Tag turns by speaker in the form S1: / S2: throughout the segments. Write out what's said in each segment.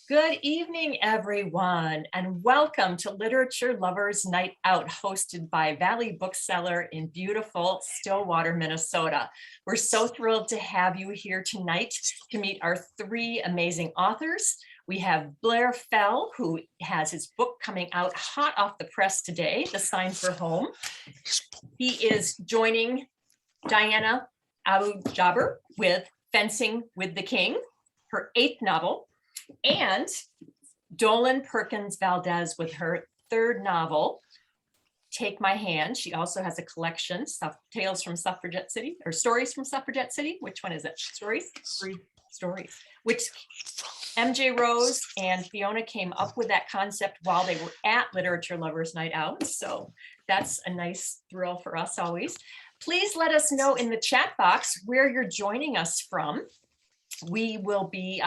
S1: Good evening, everyone, and welcome to Literature Lovers Night Out, hosted by Valley Bookseller in beautiful Stillwater, Minnesota. We're so thrilled to have you here tonight to meet our three amazing authors. We have Blair Fell, who has his book coming out hot off the press today, The Sign for Home. He is joining Diana Abu-Jaber with Fencing with the King, her 8th novel, and Dolen Perkins-Valdez with her 3rd novel, Take My Hand. She also has a collection, Tales from Suffragette City, or Stories from Suffragette City. Which one is it? Stories? Stories. Which MJ Rose and Fiona came up with that concept while they were at Literature Lovers Night Out. So that's a nice thrill for us always. Please let us know in the chat box where you're joining us from. We will be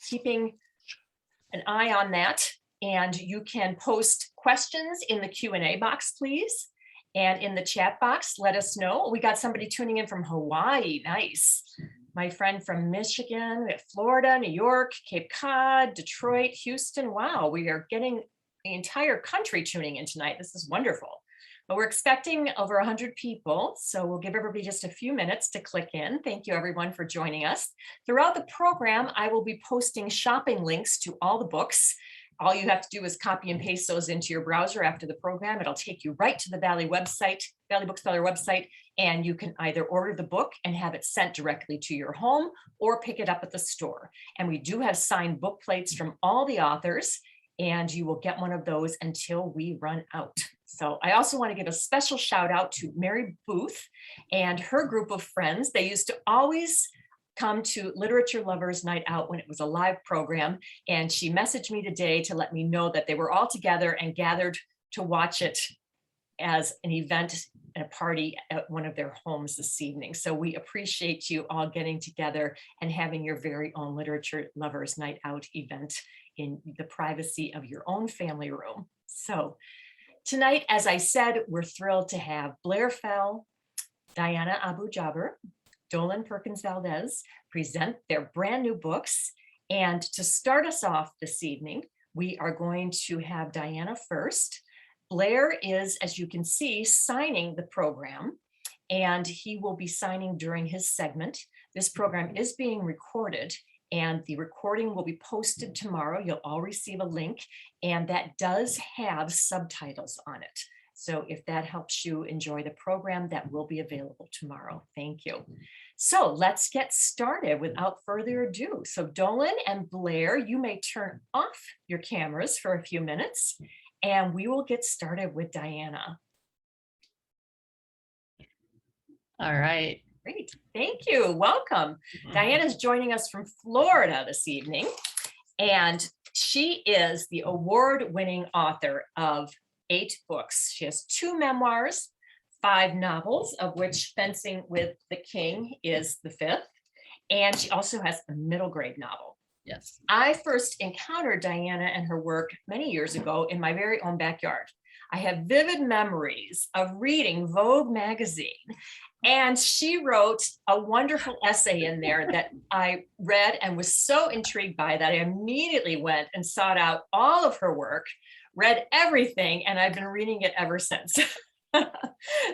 S1: keeping an eye on that, and you can post questions in the Q&A box, please. And in the chat box, let us know. We got somebody tuning in from Hawaii. Nice. My friend from Michigan, we have Florida, New York, Cape Cod, Detroit, Houston. Wow, we are getting the entire country tuning in tonight. This is wonderful. But we're expecting over 100 people, so we'll give everybody just a few minutes to click in. Thank you, everyone, for joining us. Throughout the program, I will be posting shopping links to all the books. All you have to do is copy and paste those into your browser after the program. It'll take you right to the Valley website, Valley Bookseller website, and you can either order the book and have it sent directly to your home or pick it up at the store. And we do have signed book plates from all the authors, and you will get one of those until we run out. So I also want to give a special shout out to Mary Booth and her group of friends. They used to always come to Literature Lovers Night Out when it was a live program. And she messaged me today to let me know that they were all together and gathered to watch it as an event and a party at one of their homes this evening. So we appreciate you all getting together and having your very own Literature Lovers Night Out event in the privacy of your own family room. So tonight, as I said, we're thrilled to have Blair Fell, Diana Abu-Jaber, Dolen Perkins-Valdez present their brand new books. And to start us off this evening, we are going to have Diana first. Blair is, as you can see, signing the program, and he will be signing during his segment. This program is being recorded, and the recording will be posted tomorrow. You'll all receive a link, and that does have subtitles on it. So if that helps you enjoy the program, that will be available tomorrow. Thank you. So let's get started without further ado. So Dolan and Blair, you may turn off your cameras for a few minutes, and we will get started with Diana.
S2: All right.
S1: Great, thank you, welcome. Diana's joining us from Florida this evening, and she is the award-winning author of 8 books. She has 2 memoirs, 5 novels, of which Fencing with the King is the 5th, and she also has a middle grade novel.
S2: Yes.
S1: I first encountered Diana and her work many years ago in my very own backyard. I have vivid memories of reading Vogue magazine, and she wrote a wonderful essay in there that I read and was so intrigued by that I immediately went and sought out all of her work, read everything, and I've been reading it ever since.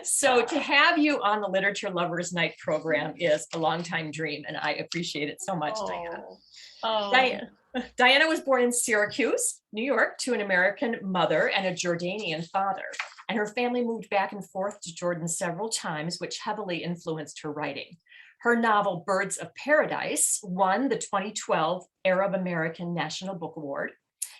S1: So to have you on the Literature Lovers Night program is a longtime dream, and I appreciate it so much, Diana. Diana was born in Syracuse, New York, to an American mother and a Jordanian father, and her family moved back and forth to Jordan several times, which heavily influenced her writing. Her novel, Birds of Paradise, won the 2012 Arab American National Book Award.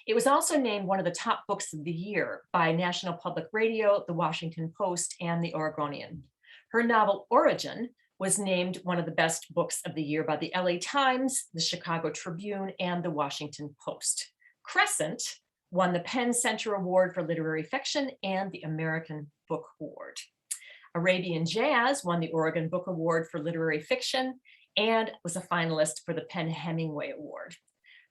S1: It was also named one of the top books of the year by National Public Radio, The Washington Post, and The Oregonian. Her novel, Origin, was named one of the best books of the year by the LA Times, the Chicago Tribune, and the Washington Post. Crescent won the Penn Center Award for Literary Fiction and the American Book Award. Arabian Jazz won the Oregon Book Award for Literary Fiction and was a finalist for the Penn Hemingway Award.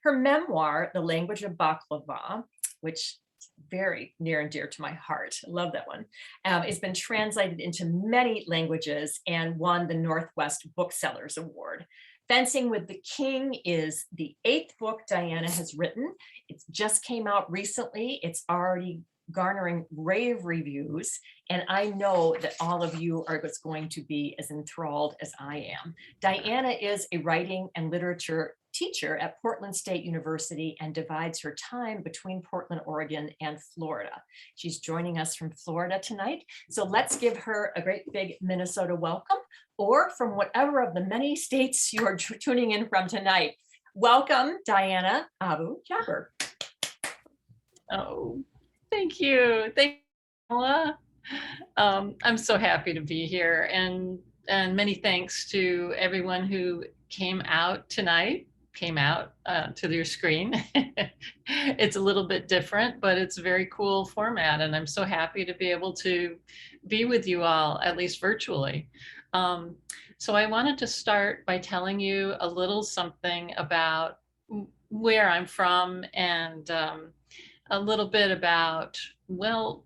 S1: Her memoir, The Language of Baklava, which is very near and dear to my heart, I love that one, it's been translated into many languages and won the Northwest Booksellers Award. Fencing with the King is the 8th book Diana has written. It just came out recently. It's already garnering rave reviews, and I know that all of you are going to be as enthralled as I am. Diana is a writing and literature teacher at Portland State University and divides her time between Portland, Oregon and Florida. She's joining us from Florida tonight. So let's give her a great big Minnesota welcome, or from whatever of the many states you are tuning in from tonight. Welcome, Diana Abu Jaber.
S2: Oh, thank you. Thank you, Paula. I'm so happy to be here, and many thanks to everyone who came out tonight, to their screen. It's a little bit different, but it's a very cool format, and I'm so happy to be able to be with you all, at least virtually. So I wanted to start by telling you a little something about where I'm from, and a little bit about, well,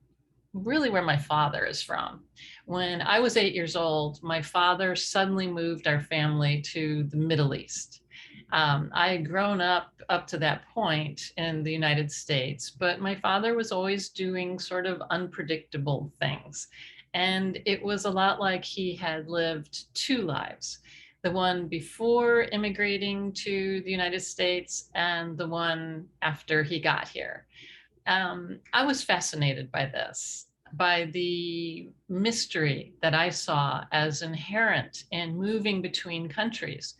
S2: really where my father is from. When I was 8 years old, my father suddenly moved our family to the Middle East. I had grown up to that point in the United States, but my father was always doing sort of unpredictable things. And it was a lot like he had lived 2 lives, the one before immigrating to the United States and the one after he got here. I was fascinated by this, by the mystery that I saw as inherent in moving between countries.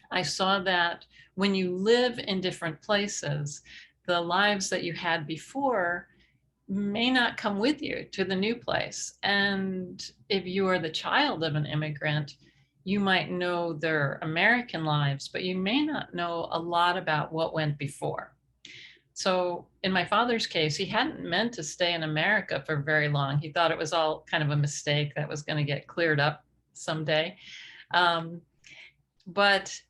S2: I saw that when you live in different places, the lives that you had before may not come with you to the new place. And if you are the child of an immigrant, you might know their American lives, but you may not know a lot about what went before. So in my father's case, he hadn't meant to stay in America for very long. He thought it was all kind of a mistake that was going to get cleared up someday. But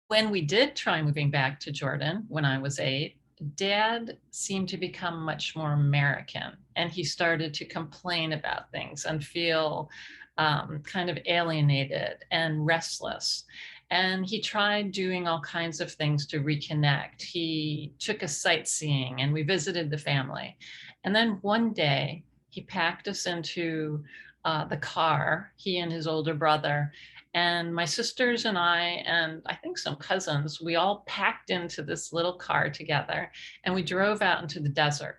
S2: when we did try moving back to Jordan when I was 8, Dad seemed to become much more American, and he started to complain about things and feel kind of alienated and restless. And he tried doing all kinds of things to reconnect. He took us sightseeing and we visited the family. And then one day he packed us into the car, he and his older brother, and my sisters and I think some cousins, we all packed into this little car together and we drove out into the desert.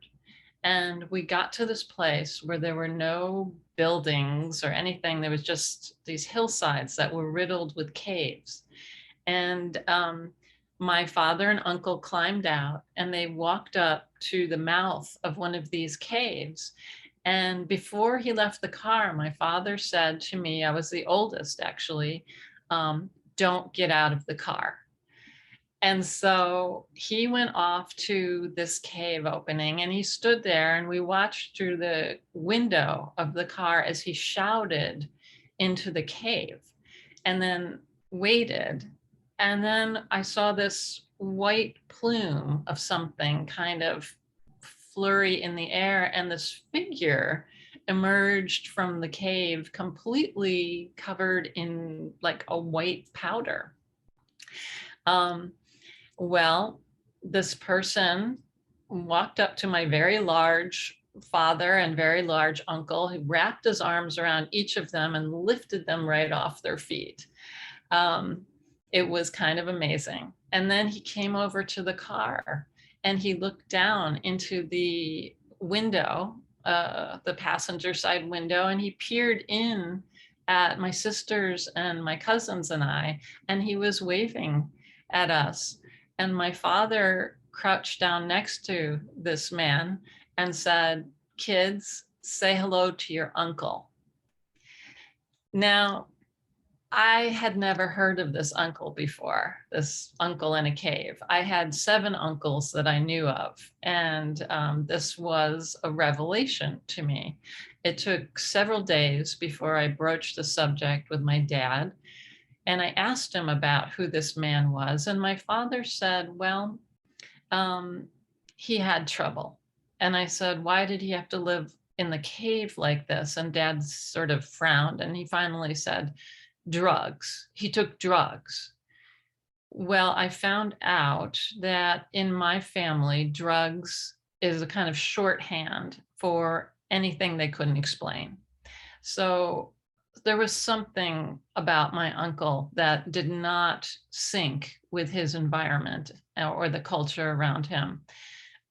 S2: And we got to this place where there were no buildings or anything. There was just these hillsides that were riddled with caves. And my father and uncle climbed out and they walked up to the mouth of one of these caves. And before he left the car, my father said to me, I was the oldest actually, don't get out of the car. And so he went off to this cave opening and he stood there and we watched through the window of the car as he shouted into the cave and then waited. And then I saw this white plume of something kind of flurry in the air, and this figure emerged from the cave completely covered in like a white powder. Well, this person walked up to my very large father and very large uncle, who wrapped his arms around each of them and lifted them right off their feet. It was kind of amazing. And then he came over to the car and he looked down into the window, the passenger side window, and he peered in at my sisters and my cousins and I, and he was waving at us. And my father crouched down next to this man and said, "Kids, say hello to your uncle." Now, I had never heard of this uncle before, this uncle in a cave. I had 7 uncles that I knew of, and this was a revelation to me. It took several days before I broached the subject with my dad, and I asked him about who this man was, and my father said, well, he had trouble. And I said, why did he have to live in the cave like this? And Dad sort of frowned, and he finally said, drugs. He took drugs. Well, I found out that in my family, drugs is a kind of shorthand for anything they couldn't explain. So there was something about my uncle that did not sync with his environment or the culture around him.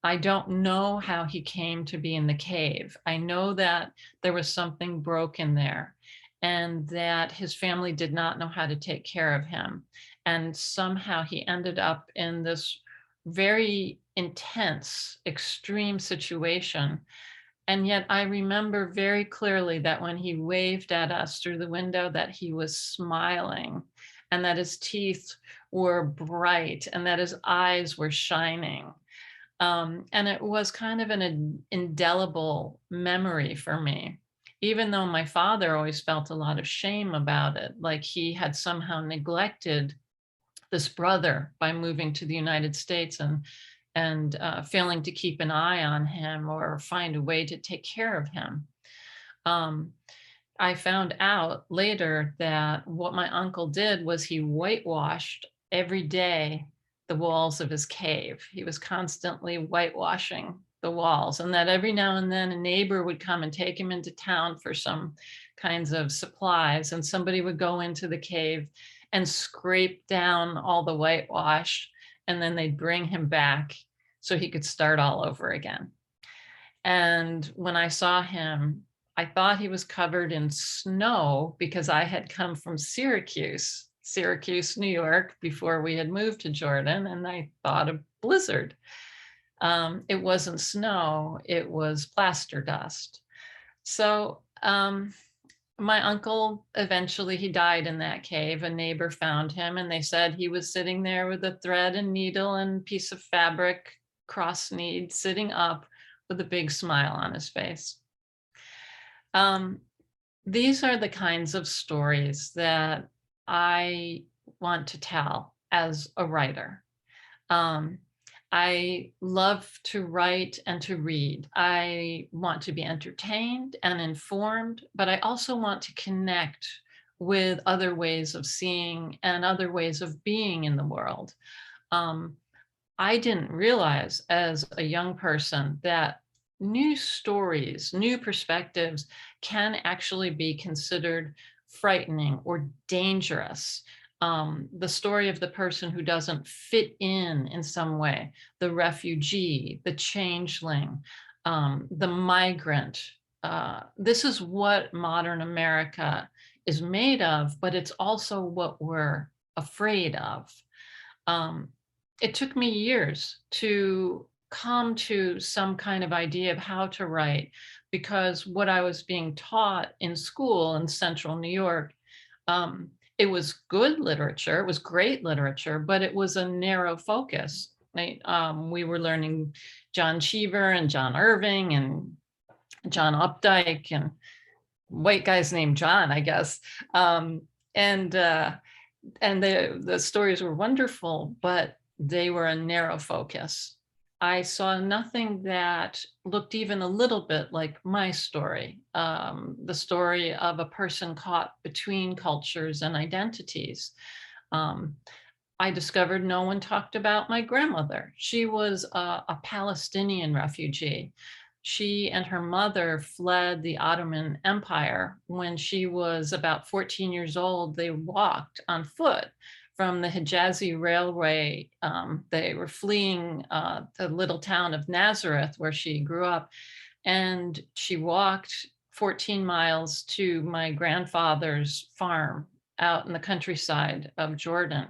S2: I don't know how he came to be in the cave. I know that there was something broken there and that his family did not know how to take care of him. And somehow he ended up in this very intense, extreme situation. And yet I remember very clearly that when he waved at us through the window, that he was smiling and that his teeth were bright and that his eyes were shining. And it was kind of an indelible memory for me, even though my father always felt a lot of shame about it, like he had somehow neglected this brother by moving to the United States and failing to keep an eye on him or find a way to take care of him. I found out later that what my uncle did was he whitewashed every day the walls of his cave. He was constantly whitewashing the walls, and that every now and then a neighbor would come and take him into town for some kinds of supplies, and somebody would go into the cave and scrape down all the whitewash, and then they'd bring him back so he could start all over again. And when I saw him, I thought he was covered in snow because I had come from Syracuse, New York, before we had moved to Jordan, and I thought a blizzard. It wasn't snow, it was plaster dust. So my uncle, eventually he died in that cave. A neighbor found him and they said he was sitting there with a thread and needle and piece of fabric, cross-kneed, sitting up with a big smile on his face. These are the kinds of stories that I want to tell as a writer. I love to write and to read. I want to be entertained and informed, but I also want to connect with other ways of seeing and other ways of being in the world. I didn't realize as a young person that new stories, new perspectives can actually be considered frightening or dangerous. The story of the person who doesn't fit in some way, the refugee, the changeling, the migrant. This is what modern America is made of, but it's also what we're afraid of. It took me years to come to some kind of idea of how to write, because what I was being taught in school in central New York, it was good literature, it was great literature, but it was a narrow focus. Right? We were learning John Cheever and John Irving and John Updike and white guys named John, I guess. And the stories were wonderful, but they were a narrow focus. I saw nothing that looked even a little bit like my story, the story of a person caught between cultures and identities. I discovered no one talked about my grandmother. She was a Palestinian refugee. She and her mother fled the Ottoman Empire. When she was about 14 years old, they walked on foot from the Hijazi Railway. They were fleeing the little town of Nazareth where she grew up. And she walked 14 miles to my grandfather's farm out in the countryside of Jordan.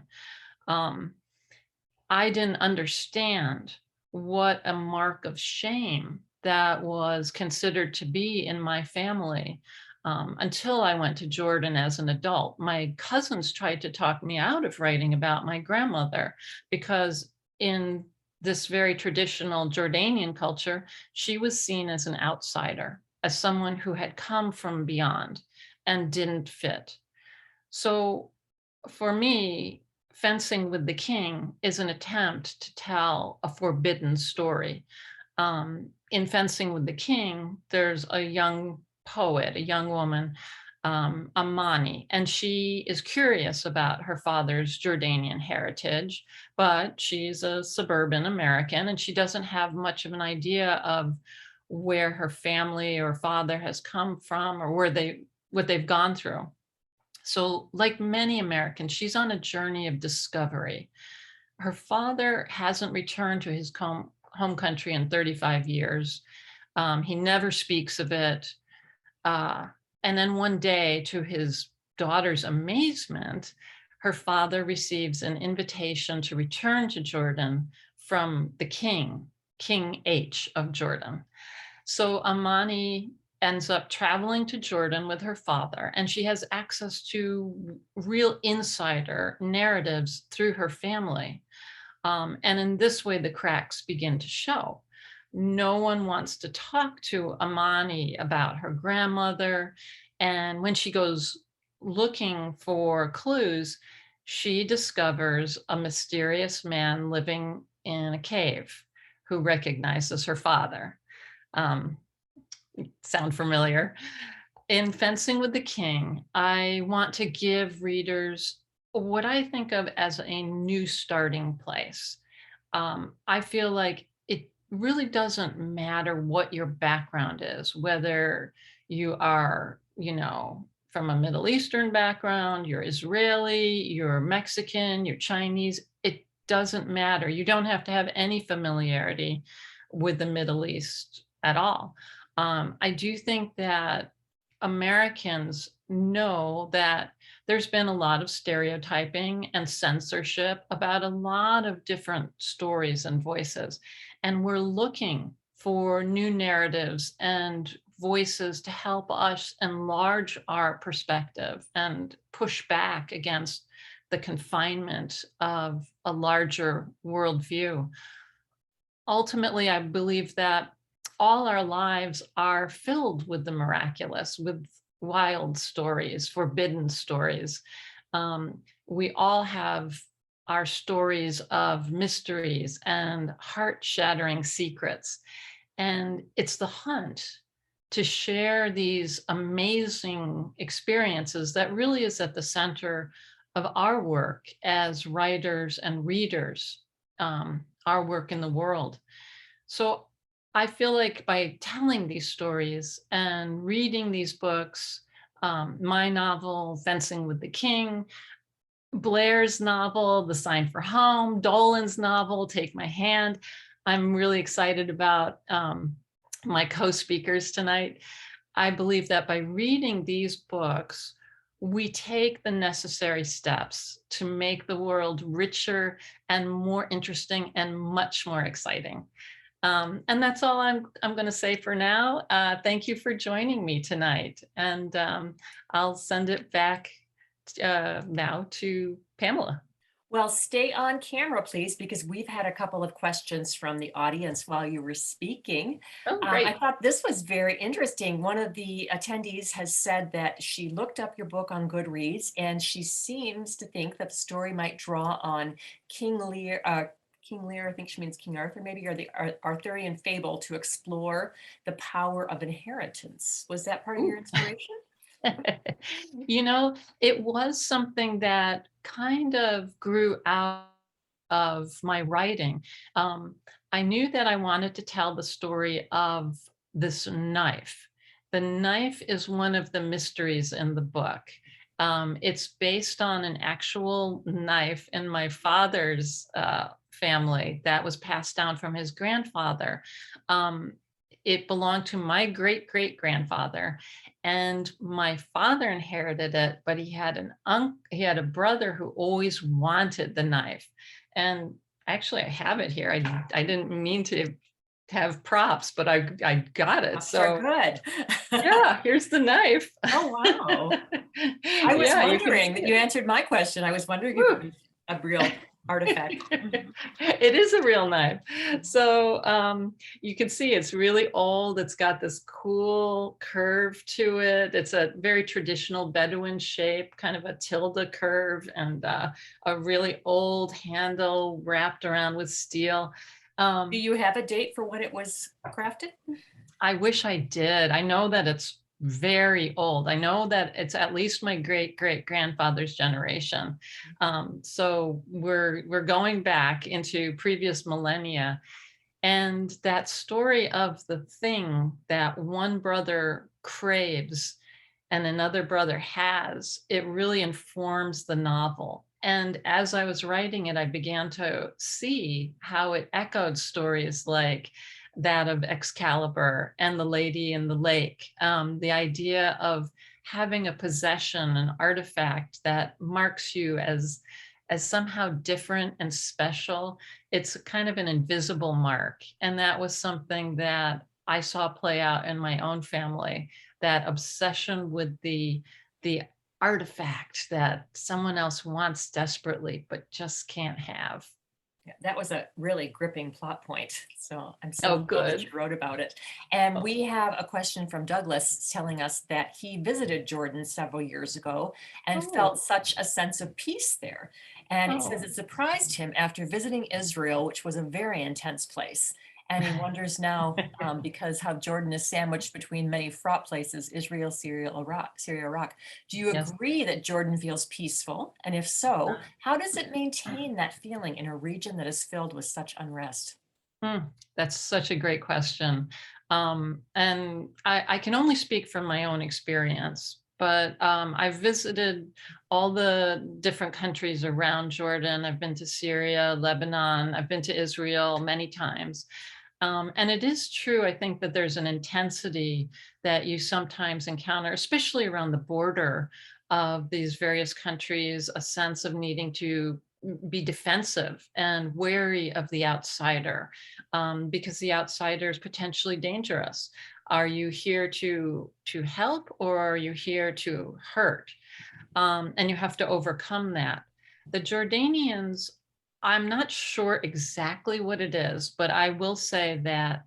S2: I didn't understand what a mark of shame that was considered to be in my family. Until I went to Jordan as an adult. My cousins tried to talk me out of writing about my grandmother because in this very traditional Jordanian culture, she was seen as an outsider, as someone who had come from beyond and didn't fit. So for me, Fencing with the King is an attempt to tell a forbidden story. In Fencing with the King, there's a young poet, a young woman, Amani, and she is curious about her father's Jordanian heritage, but she's a suburban American and she doesn't have much of an idea of where her family or father has come from or what they've gone through. So, like many Americans, she's on a journey of discovery. Her father hasn't returned to his home country in 35 years. He never speaks of it. Uh, and then one day, to his daughter's amazement, her father receives an invitation to return to Jordan from the king, King H of Jordan. So Amani ends up traveling to Jordan with her father, and she has access to real insider narratives through her family. And in this way, the cracks begin to show. No one wants to talk to Amani about her grandmother. And when she goes looking for clues, she discovers a mysterious man living in a cave who recognizes her father. Sound familiar? In Fencing with the King, I want to give readers what I think of as a new starting place. I feel like it really doesn't matter what your background is, whether you are, from a Middle Eastern background, you're Israeli, you're Mexican, you're Chinese. It doesn't matter. You don't have to have any familiarity with the Middle East at all. I do think that Americans know that there's been a lot of stereotyping and censorship about a lot of different stories and voices. And we're looking for new narratives and voices to help us enlarge our perspective and push back against the confinement of a larger worldview. Ultimately, I believe that all our lives are filled with the miraculous, with wild stories, forbidden stories. We all have our stories of mysteries and heart-shattering secrets. And it's the hunt to share these amazing experiences that really is at the center of our work as writers and readers, our work in the world. So I feel like by telling these stories and reading these books, my novel, Fencing with the King, Blair's novel, The Sign for Home, Dolan's novel, Take My Hand. I'm really excited about my co-speakers tonight. I believe that by reading these books, we take the necessary steps to make the world richer and more interesting and much more exciting. And that's all I'm going to say for now. Thank you for joining me tonight. And I'll send it back now to Pamela.
S1: Well, stay on camera, please, because we've had a couple of questions from the audience while you were speaking.
S2: Oh, great.
S1: I thought this was very interesting. One of the attendees has said that she looked up your book on Goodreads and she seems to think that the story might draw on King Lear, I think she means King Arthur maybe, or the Arthurian fable to explore the power of inheritance. Was that part of your inspiration?
S2: It was something that kind of grew out of my writing. I knew that I wanted to tell the story of this knife. The knife is one of the mysteries in the book. It's based on an actual knife in my father's family that was passed down from his grandfather. It belonged to my great-great-grandfather, and my father inherited it, but he had a brother who always wanted the knife. And actually I have it here. I didn't mean to have props, but I got it.
S1: Props are good.
S2: Yeah, here's the knife.
S1: Oh, wow. I was wondering that you answered my question. I was wondering if it was a real artifact.
S2: It is a real knife. So you can see it's really old. It's got this cool curve to it. It's a very traditional Bedouin shape, kind of a tilde curve, and a really old handle wrapped around with steel.
S1: Do you have a date for when it was crafted?
S2: I wish I did. I know that it's very old. I know that it's at least my great great grandfather's generation. So we're going back into previous millennia, and that story of the thing that one brother craves and another brother has, it really informs the novel. And as I was writing it, I began to see how it echoed stories like that of Excalibur and the Lady in the Lake. The idea of having a possession, an artifact that marks you as somehow different and special. It's kind of an invisible mark. And that was something that I saw play out in my own family, that obsession with the artifact that someone else wants desperately but just can't have.
S1: Yeah, that was a really gripping plot point. So I'm so
S2: Oh,
S1: thrilled that
S2: good.
S1: you wrote about it. And
S2: Oh,
S1: we have a question from Douglas telling us that he visited Jordan several years ago and
S2: oh,
S1: felt such a sense of peace there. And it says
S2: oh.
S1: it surprised him after visiting Israel, which was a very intense place. And he wonders now, because how Jordan is sandwiched between many fraught places, Israel, Syria, Iraq. Do you
S2: Yes.
S1: agree that Jordan feels peaceful? And if so, how does it maintain that feeling in a region that is filled with such unrest?
S2: Hmm, that's such a great question. And I can only speak from my own experience, but I've visited all the different countries around Jordan. I've been to Syria, Lebanon, I've been to Israel many times. And it is true, I think, that there's an intensity that you sometimes encounter, especially around the border of these various countries, a sense of needing to be defensive and wary of the outsider, because the outsider is potentially dangerous. Are you here to help, or are you here to hurt? And you have to overcome that. The Jordanians, I'm not sure exactly what it is, but I will say that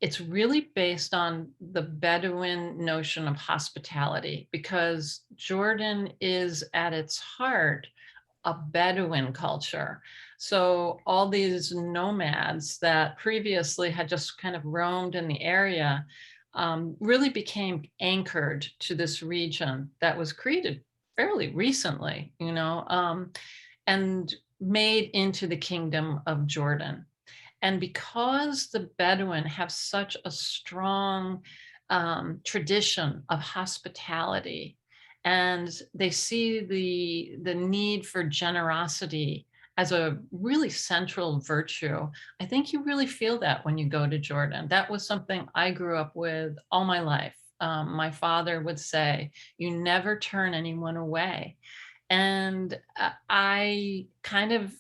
S2: it's really based on the Bedouin notion of hospitality, because Jordan is at its heart a Bedouin culture. So all these nomads that previously had just kind of roamed in the area really became anchored to this region that was created fairly recently, and made into the kingdom of Jordan. And because the Bedouin have such a strong tradition of hospitality, and they see the need for generosity as a really central virtue, I think you really feel that when you go to Jordan. That was something I grew up with all my life. My father would say, "You never turn anyone away." And I kind of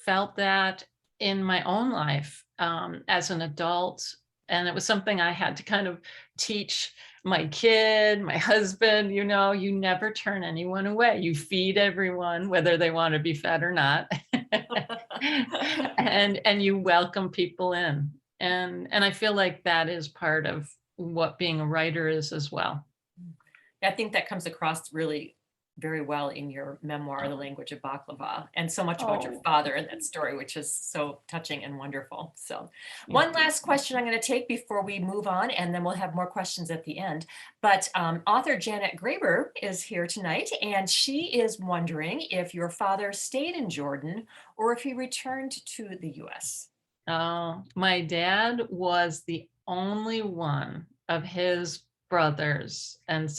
S2: felt that in my own life as an adult. And it was something I had to kind of teach my kid, my husband, you never turn anyone away. You feed everyone, whether they want to be fed or not. and you welcome people in. And I feel like that is part of what being a writer is as well.
S1: I think that comes across really very well in your memoir, The Language of Baklava, and so much about your
S2: Oh,
S1: father in that story, which is so touching and wonderful. So,
S2: yeah.
S1: one last question I'm going to take before we move on, and then we'll have more questions at the end. But author Janet Graber is here tonight, and she is wondering if your father stayed in Jordan or if he returned to the US.
S2: My dad was the only one of his brothers and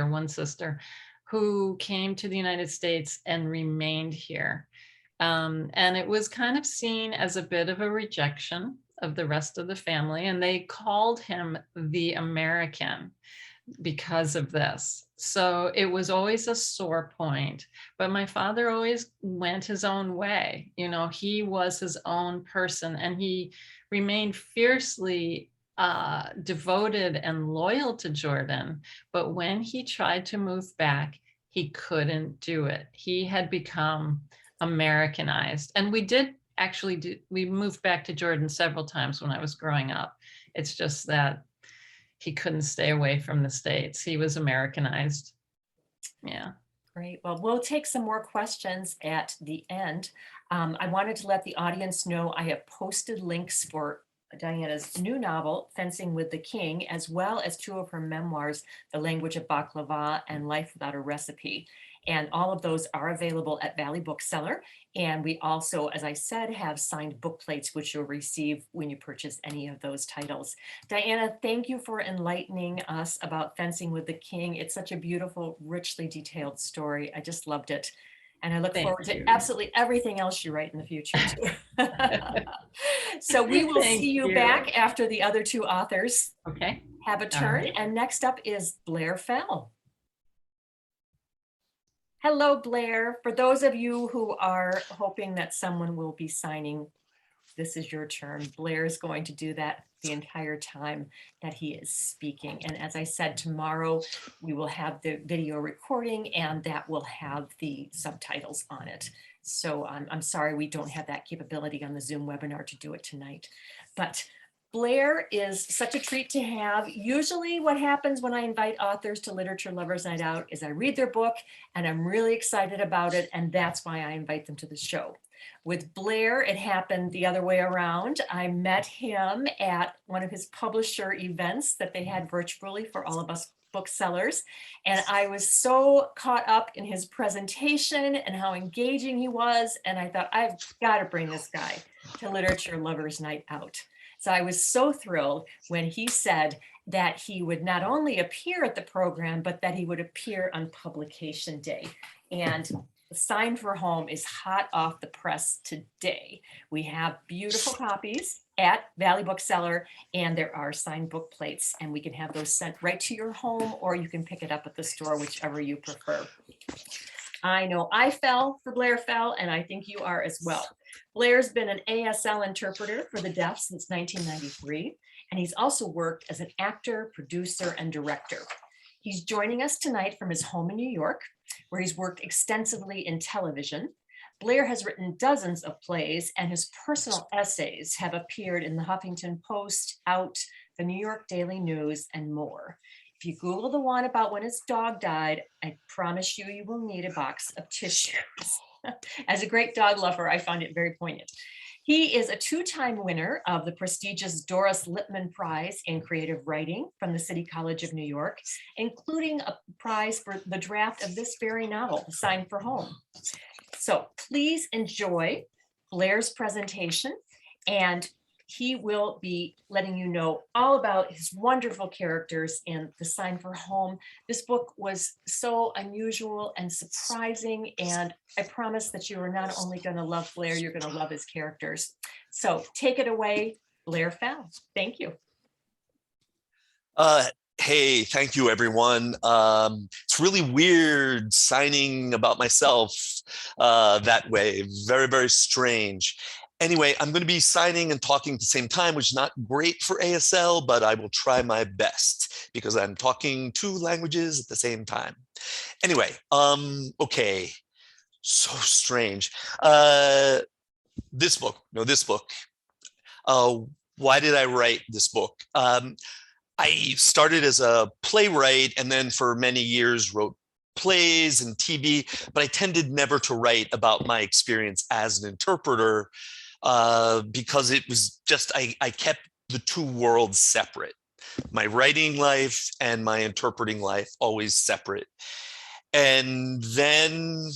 S2: one sister, who came to the United States and remained here. And it was kind of seen as a bit of a rejection of the rest of the family. And they called him the American because of this. So it was always a sore point. But my father always went his own way. He was his own person, and he remained fiercely devoted and loyal to Jordan. But when he tried to move back, he couldn't do it. He had become Americanized. And we moved back to Jordan several times when I was growing up. It's just that he couldn't stay away from the States. He was Americanized. Yeah.
S1: Great. Well, we'll take some more questions at the end. I wanted to let the audience know I have posted links for Diana's new novel, Fencing with the King, as well as two of her memoirs, The Language of Baklava and Life Without a Recipe. And all of those are available at Valley Bookseller. And we also, as I said, have signed book plates, which you'll receive when you purchase any of those titles. Diana, thank you for enlightening us about Fencing with the King. It's such a beautiful, richly detailed story. I just loved it. And I look
S2: Thank
S1: forward
S2: you.
S1: to absolutely everything else you write in the future too. So we will
S2: Thank
S1: see you
S2: you.
S1: back after the other two authors
S2: Okay.
S1: have a turn.
S2: right.
S1: And next up is Blair Fell. Hello, Blair. For those of you who are hoping that someone will be signing, this is your turn. Blair is going to do that the entire time that he is speaking. And as I said, tomorrow we will have the video recording and that will have the subtitles on it. So I'm sorry we don't have that capability on the Zoom webinar to do it tonight. But Blair is such a treat to have. Usually what happens when I invite authors to Literature Lovers Night Out is I read their book and I'm really excited about it, and that's why I invite them to the show. With Blair, it happened the other way around. I met him at one of his publisher events that they had virtually for all of us booksellers. And I was so caught up in his presentation and how engaging he was. And I thought, I've got to bring this guy to Literature Lovers Night Out. So I was so thrilled when he said that he would not only appear at the program, but that he would appear on publication day. And Sign for Home is hot off the press today. We have beautiful copies at Valley Bookseller, and there are signed book plates, and we can have those sent right to your home, or you can pick it up at the store, whichever you prefer. I know I fell for Blair Fell, and I think you are as well. Blair's been an ASL interpreter for the deaf since 1993, and he's also worked as an actor, producer, and director. He's joining us tonight from his home in New York, where he's worked extensively in television. Blair has written dozens of plays, and his personal essays have appeared in the Huffington Post, Out, the New York Daily News, and more. If you Google the one about when his dog died, I promise you, you will need a box of tissues. As a great dog lover, I find it very poignant. He is a two-time winner of the prestigious Doris Lippman Prize in Creative Writing from the City College of New York, including a prize for the draft of this very novel, Sign for Home. So please enjoy Blair's presentation, and he will be letting you know all about his wonderful characters in The Sign for Home. This book was so unusual and surprising, and I promise that you are not only going to love Blair, you're going to love his characters. So take it away, Blair Fell. Thank you.
S3: Hey, thank you, everyone. It's really weird signing about myself that way. Very, very strange. Anyway, I'm going to be signing and talking at the same time, which is not great for ASL, but I will try my best because I'm talking two languages at the same time. Anyway, okay, so strange. This book. Why did I write this book? I started as a playwright and then for many years wrote plays and TV, but I tended never to write about my experience as an interpreter because it was just, I kept the two worlds separate. My writing life and my interpreting life always separate. And then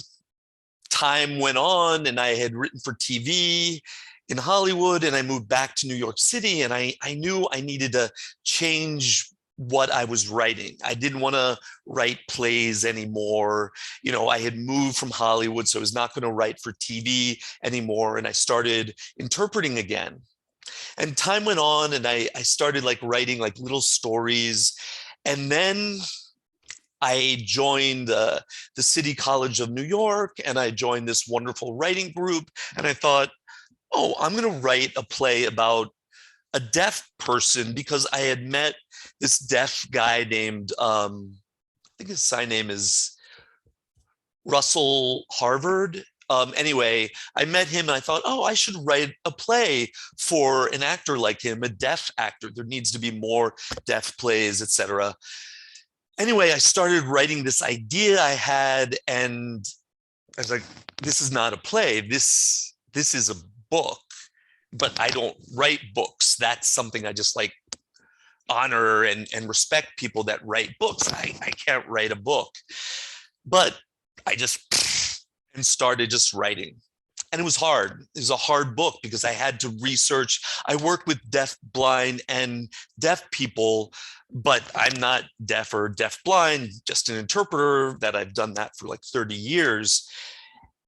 S3: time went on and I had written for TV in Hollywood, and I moved back to New York City, and I knew I needed to change what I was writing. I didn't want to write plays anymore. You know, I had moved from Hollywood, so I was not going to write for TV anymore, and I started interpreting again. And time went on, and I started like writing like little stories, and then I joined the City College of New York, and I joined this wonderful writing group, and I thought, oh, I'm going to write a play about a deaf person because I had met this deaf guy named, I think his sign name is Russell Harvard. Anyway, I met him and I thought, oh, I should write a play for an actor like him, a deaf actor. There needs to be more deaf plays, etc. Anyway, I started writing this idea I had, and I was like, this is not a play. This is a book, but I don't write books. That's something I just like honor and respect people that write books. I can't write a book, but I just and started just writing. And it was hard. It was a hard book because I had to research. I worked with deaf, blind, and deaf people, but I'm not deaf or deaf blind, just an interpreter that I've done that for like 30 years.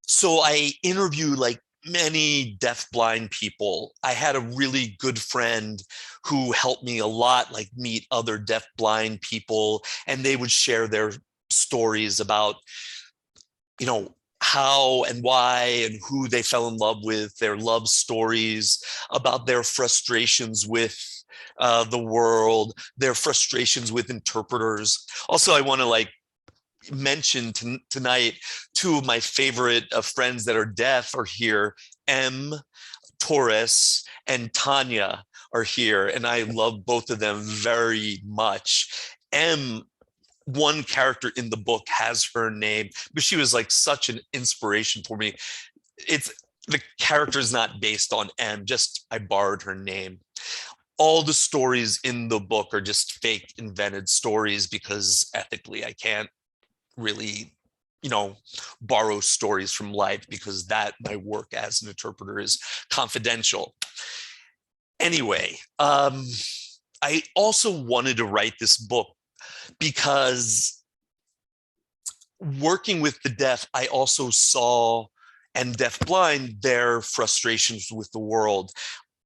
S3: So I interviewed like many deaf blind people. I had a really good friend who helped me a lot, like meet other deaf blind people, and they would share their stories about, you know, how and why and who they fell in love with, their love stories, about their frustrations with the world, their frustrations with interpreters. Also, I want to like mention tonight, two of my favorite friends that are deaf are here. M. Torres and Tanya are here, and I love both of them very much. M, one character in the book has her name, but she was like such an inspiration for me. It's the character is not based on M, just I borrowed her name. All the stories in the book are just fake, invented stories because ethically I can't really, you know, borrow stories from life because that my work as an interpreter is confidential. Anyway, I also wanted to write this book because working with the deaf, I also saw, and deaf blind, their frustrations with the world.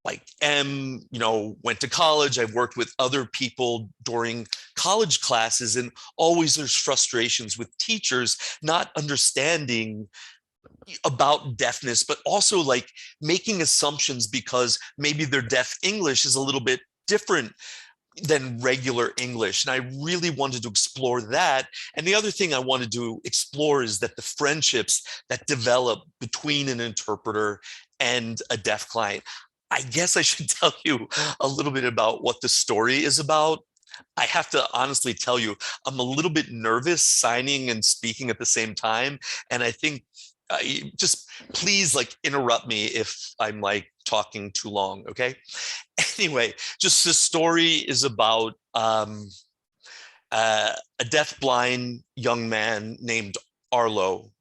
S3: Like M, you know, went to college. I worked with other people during college classes, and always there's frustrations with teachers not understanding about deafness, but also like making assumptions because maybe their deaf English is a little bit different than regular English. And I really wanted to explore that. And the other thing I wanted to explore is that the friendships that develop between an interpreter and a deaf client. I guess I should tell you a little bit about what the story is about. I have to honestly tell you, I'm a little bit nervous signing and speaking at the same time. And I think just please like interrupt me if I'm like talking too long, okay? Anyway, just the story is about a deaf blind young man named Arlo.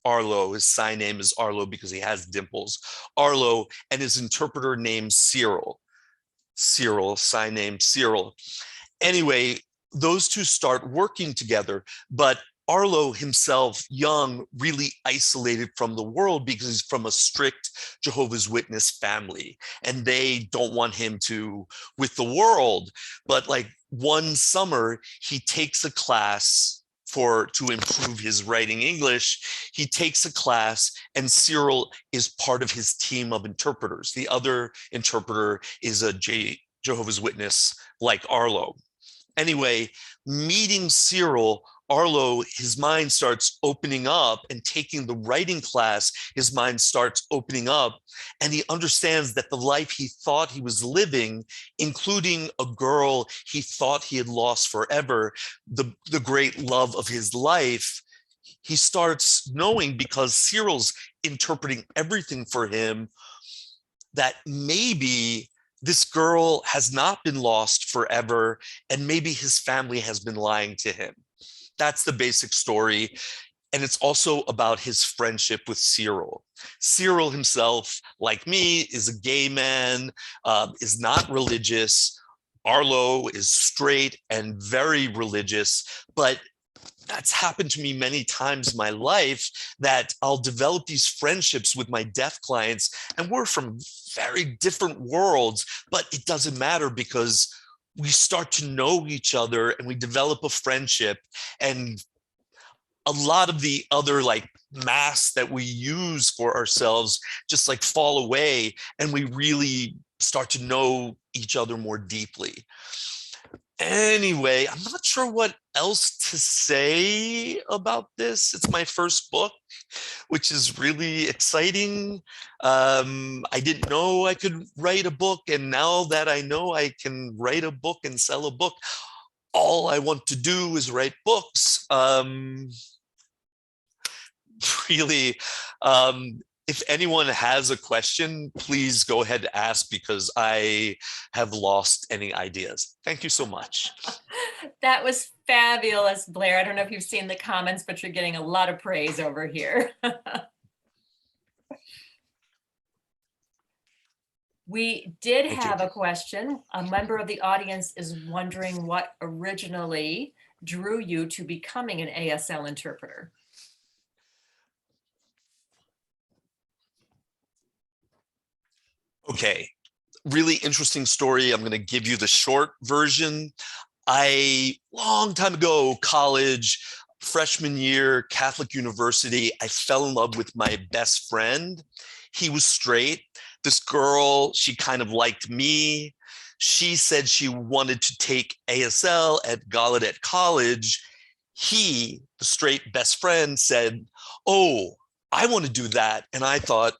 S3: Arlo, his sign name is Arlo because he has dimples. Arlo, and his interpreter named Cyril. Cyril, sign name Cyril. Anyway, those two start working together, but Arlo himself, young, really isolated from the world because he's from a strict Jehovah's Witness family, and they don't want him to with the world. But like one summer, he takes a class to improve his writing English. He takes a class, and Cyril is part of his team of interpreters. The other interpreter is a Jehovah's Witness like Arlo. Anyway, meeting Cyril, Arlo, his mind starts opening up, and taking the writing class, his mind starts opening up, and he understands that the life he thought he was living, including a girl he thought he had lost forever, the great love of his life, he starts knowing, because Cyril's interpreting everything for him, that maybe this girl has not been lost forever, and maybe his family has been lying to him. That's the basic story. And it's also about his friendship with Cyril. Cyril himself, like me, is a gay man, is not religious. Arlo is straight and very religious, but that's happened to me many times in my life, that I'll develop these friendships with my deaf clients, and we're from very different worlds, but it doesn't matter because we start to know each other and we develop a friendship, and a lot of the other like masks that we use for ourselves just like fall away, and we really start to know each other more deeply. Anyway, I'm not sure what else to say about this. It's my first book, which is really exciting. I didn't know I could write a book, and now that I know I can write a book and sell a book, all I want to do is write books. Really, if anyone has a question, please go ahead and ask because I have lost any ideas. Thank you so much.
S1: That was fabulous, Blair. I don't know if you've seen the comments, but you're getting a lot of praise over here. We did have a question. A member of the audience is wondering what originally drew you to becoming an ASL interpreter.
S3: Okay, really interesting story. I'm going to give you the short version. Long time ago, college, freshman year, Catholic university, I fell in love with my best friend. He was straight. This girl, she kind of liked me. She said she wanted to take ASL at Gallaudet College. He, the straight best friend, said, "Oh, I want to do that." And I thought,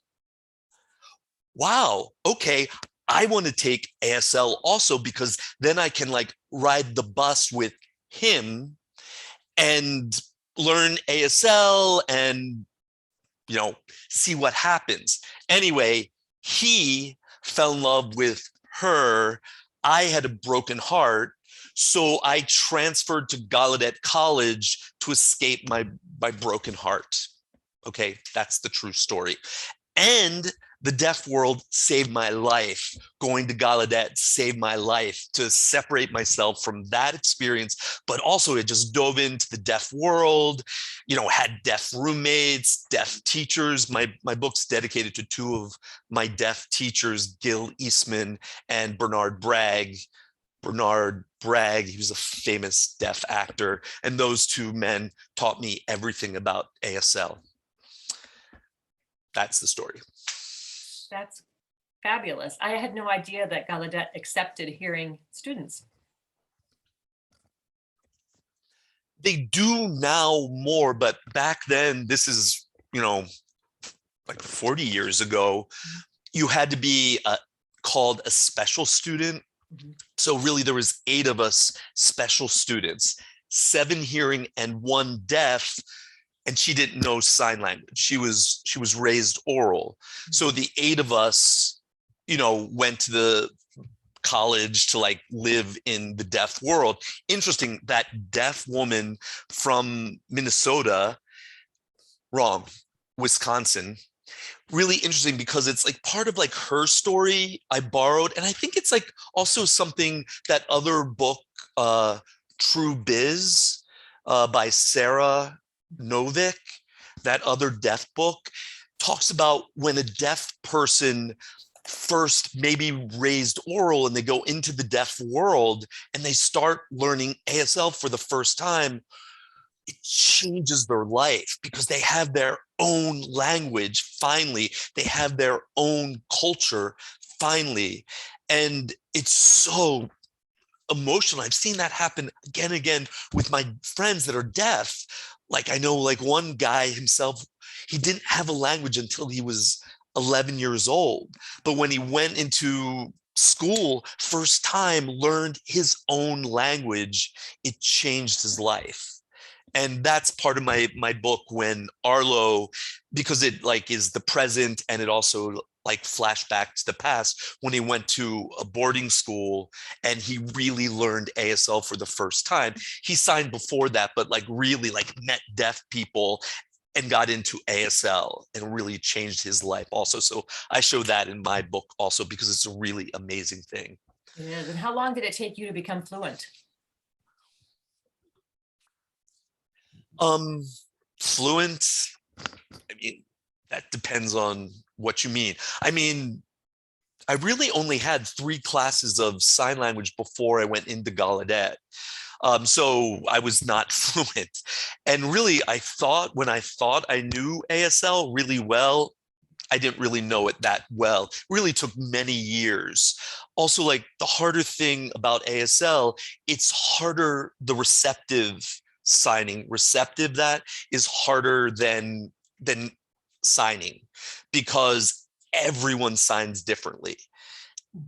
S3: wow, okay, I want to take ASL also because then I can like ride the bus with him and learn ASL and, you know, see what happens. Anyway, he fell in love with her. I had a broken heart. So I transferred to Gallaudet College to escape my broken heart. Okay, that's the true story. And the deaf world saved my life. Going to Gallaudet saved my life to separate myself from that experience. But also it just dove into the deaf world, you know, had deaf roommates, deaf teachers. My book's dedicated to two of my deaf teachers, Gil Eastman and Bernard Bragg. Bernard Bragg, he was a famous deaf actor. And those two men taught me everything about ASL. That's the story.
S1: That's fabulous. I had no idea that Gallaudet accepted hearing students.
S3: They do now more, but back then, this is, you know, like 40 years ago, you had to be called a special student. Mm-hmm. So really there was 8 of us special students, 7 hearing and 1 deaf. And she didn't know sign language. She was raised oral. So the 8 of us, you know, went to the college to like live in the deaf world. Interesting, that deaf woman from Minnesota, wrong, Wisconsin. Really interesting because it's like part of like her story I borrowed. And I think it's like also something that other book, True Biz, by Sarah Novick, that other deaf book, talks about when a deaf person first maybe raised oral and they go into the deaf world and they start learning ASL for the first time, it changes their life because they have their own language finally, they have their own culture finally, and it's so emotional. I've seen that happen again and again with my friends that are deaf. Like I know like one guy himself, he didn't have a language until he was 11 years old. But when he went into school, first time learned his own language, it changed his life. And that's part of my book when Arlo, because it like is the present and it also like flashback to the past when he went to a boarding school and he really learned ASL for the first time. He signed before that, but like really like met deaf people and got into ASL and really changed his life also. So I show that in my book also because it's a really amazing thing.
S1: It is. And how long did it take you to become fluent?
S3: Fluent, I mean, that depends on what you mean. I mean, I really only had 3 classes of sign language before I went into Gallaudet. So I was not fluent. And really, when I thought I knew ASL really well, I didn't really know it that well. It really took many years. Also, like the harder thing about ASL, it's harder, the receptive signing. Receptive, that is harder than signing because everyone signs differently.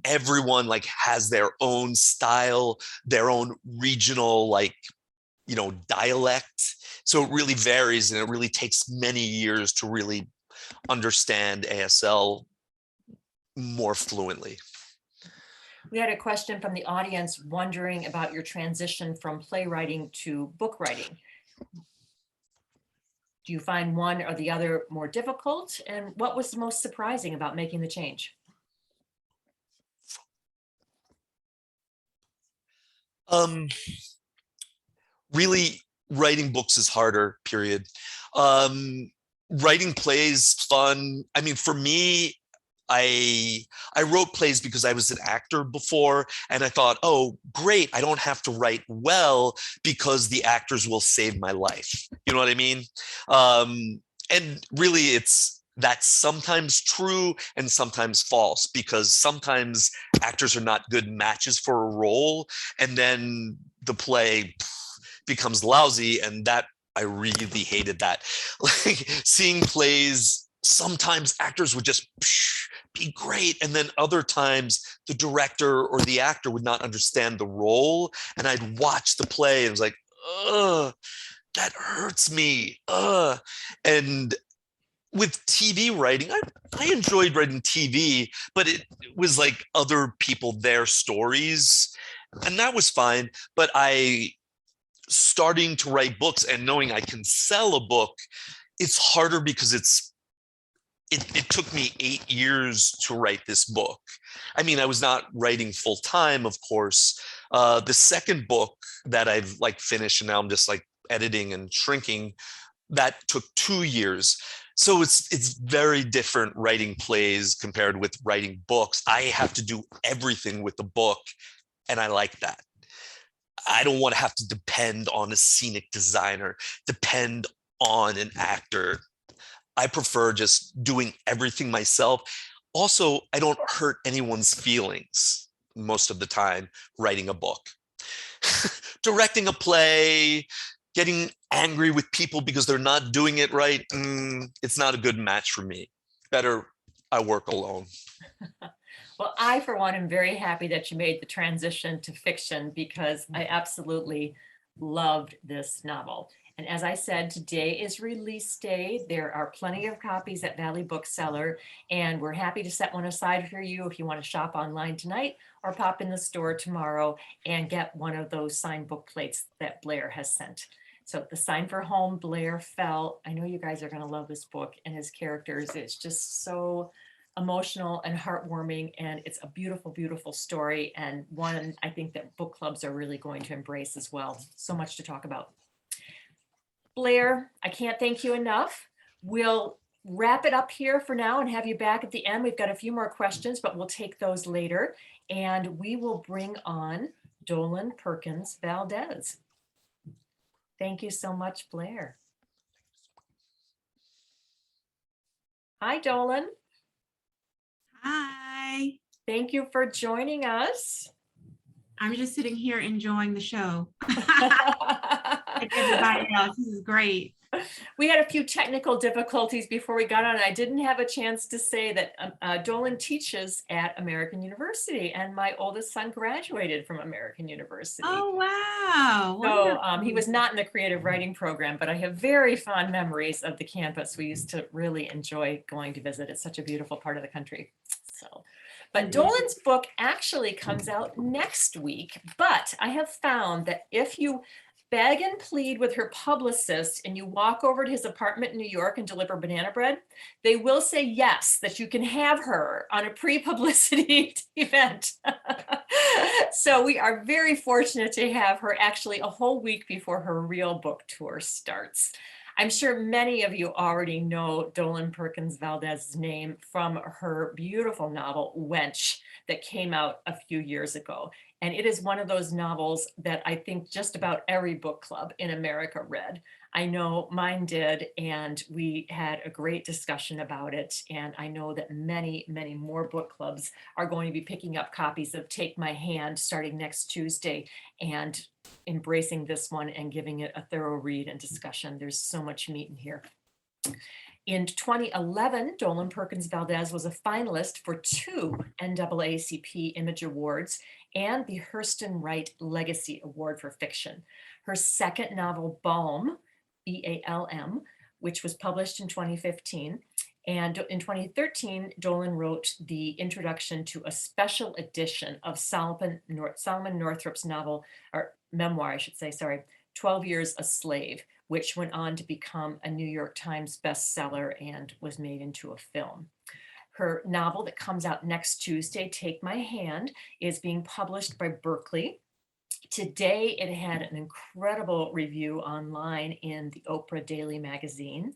S3: Everyone like has their own style, their own regional like, you know, dialect. So it really varies and it really takes many years to really understand ASL more fluently.
S1: We had a question from the audience wondering about your transition from playwriting to book writing. Do you find one or the other more difficult? And what was the most surprising about making the change?
S3: Really, writing books is harder, period. Writing plays, fun. I mean, for me, I wrote plays because I was an actor before, and I thought, oh, great, I don't have to write well because the actors will save my life. You know what I mean? And really, that's sometimes true and sometimes false, because sometimes actors are not good matches for a role, and then the play becomes lousy, and that I really hated that. Like seeing plays, sometimes actors would just be great, and then other times the director or the actor would not understand the role, and I'd watch the play and it was like, ugh, that hurts me. And with TV writing, I enjoyed writing TV, but it was like other people, their stories, and that was fine. But starting to write books and knowing I can sell a book, it's harder because it took me 8 years to write this book. I mean, I was not writing full time, of course. The second book that I've like finished and now I'm just like editing and shrinking, that took 2 years. So it's very different writing plays compared with writing books. I have to do everything with the book, and I like that. I don't want to have to depend on a scenic designer, depend on an actor. I prefer just doing everything myself. Also, I don't hurt anyone's feelings most of the time writing a book. Directing a play, getting angry with people because they're not doing it right, it's not a good match for me. Better I work alone.
S1: Well, I, for one, am very happy that you made the transition to fiction because I absolutely loved this novel. And as I said, today is release day. There are plenty of copies at Valley Bookseller, and we're happy to set one aside for you if you want to shop online tonight or pop in the store tomorrow and get one of those signed book plates that Blair has sent. So the sign for home, Blair fell. I know you guys are going to love this book and his characters. It's just so emotional and heartwarming, and it's a beautiful, beautiful story, and one I think that book clubs are really going to embrace as well. So much to talk about. Blair, I can't thank you enough. We'll wrap it up here for now and have you back at the end. We've got a few more questions, but we'll take those later, and we will bring on Dolan Perkins-Valdez. Thank you so much, Blair. Hi, Dolan.
S4: Hi.
S1: Thank you for joining us.
S4: I'm just sitting here enjoying the show. Like everybody else, this is great.
S1: We had a few technical difficulties before we got on. I didn't have a chance to say that Dolan teaches at American University, and my oldest son graduated from American University.
S4: Oh, wow.
S1: So he was not in the creative writing program, but I have very fond memories of the campus. We used to really enjoy going to visit. It's such a beautiful part of the country. But Dolan's book actually comes out next week, but I have found that if you beg and plead with her publicist and you walk over to his apartment in New York and deliver banana bread, they will say yes, that you can have her on a pre-publicity event. So we are very fortunate to have her actually a whole week before her real book tour starts. I'm sure many of you already know Dolan Perkins-Valdez's name from her beautiful novel, Wench, that came out a few years ago. And it is one of those novels that I think just about every book club in America read. I know mine did, and we had a great discussion about it. And I know that many, many more book clubs are going to be picking up copies of Take My Hand starting next Tuesday and embracing this one and giving it a thorough read and discussion. There's so much meat in here. In 2011, Dolan Perkins-Valdez was a finalist for 2 NAACP Image Awards and the Hurston Wright Legacy Award for Fiction. Her second novel, Balm, B-A-L-M, which was published in 2015, And in 2013, Dolan wrote the introduction to a special edition of Solomon Northrop's novel, or memoir, I should say, sorry, 12 Years a Slave, which went on to become a New York Times bestseller and was made into a film. Her novel that comes out next Tuesday, Take My Hand, is being published by Berkeley. Today, it had an incredible review online in the Oprah Daily magazine.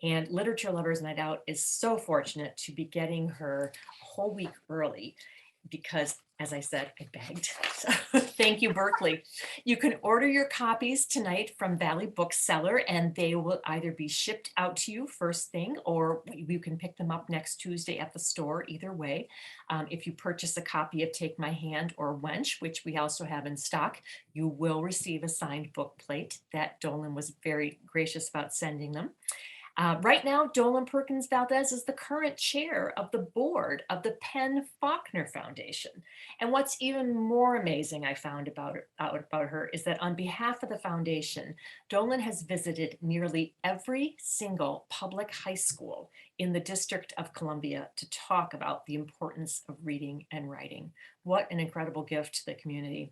S1: And Literature Lovers Night Out is so fortunate to be getting her a whole week early because, as I said, I begged. So thank you, Berkeley. You can order your copies tonight from Valley Bookseller, and they will either be shipped out to you first thing, or you can pick them up next Tuesday at the store, either way. If you purchase a copy of Take My Hand or Wench, which we also have in stock, you will receive a signed book plate that Dolan was very gracious about sending them. Right now, Dolen Perkins-Valdez is the current chair of the board of the Penn Faulkner Foundation. And what's even more amazing I found about her is that on behalf of the foundation, Dolen has visited nearly every single public high school in the District of Columbia to talk about the importance of reading and writing. What an incredible gift to the community.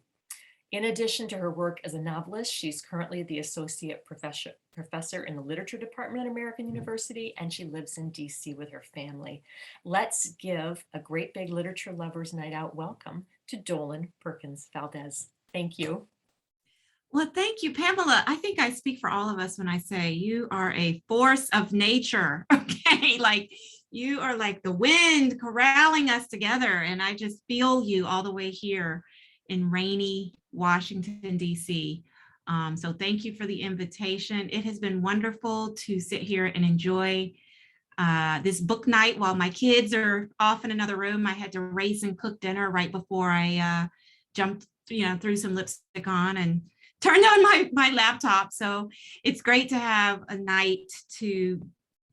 S1: In addition to her work as a novelist, she's currently the associate professor in the literature department at American University, and she lives in DC with her family. Let's give a great big Literature Lovers Night Out welcome to Dolen Perkins-Valdez. Thank you.
S4: Well, thank you, Pamela. I think I speak for all of us when I say you are a force of nature. Okay, like you are like the wind corralling us together, and I just feel you all the way here in rainy Washington, D.C. So thank you for the invitation. It has been wonderful to sit here and enjoy this book night while my kids are off in another room. I had to race and cook dinner right before I jumped, threw some lipstick on and turned on my laptop. So it's great to have a night to,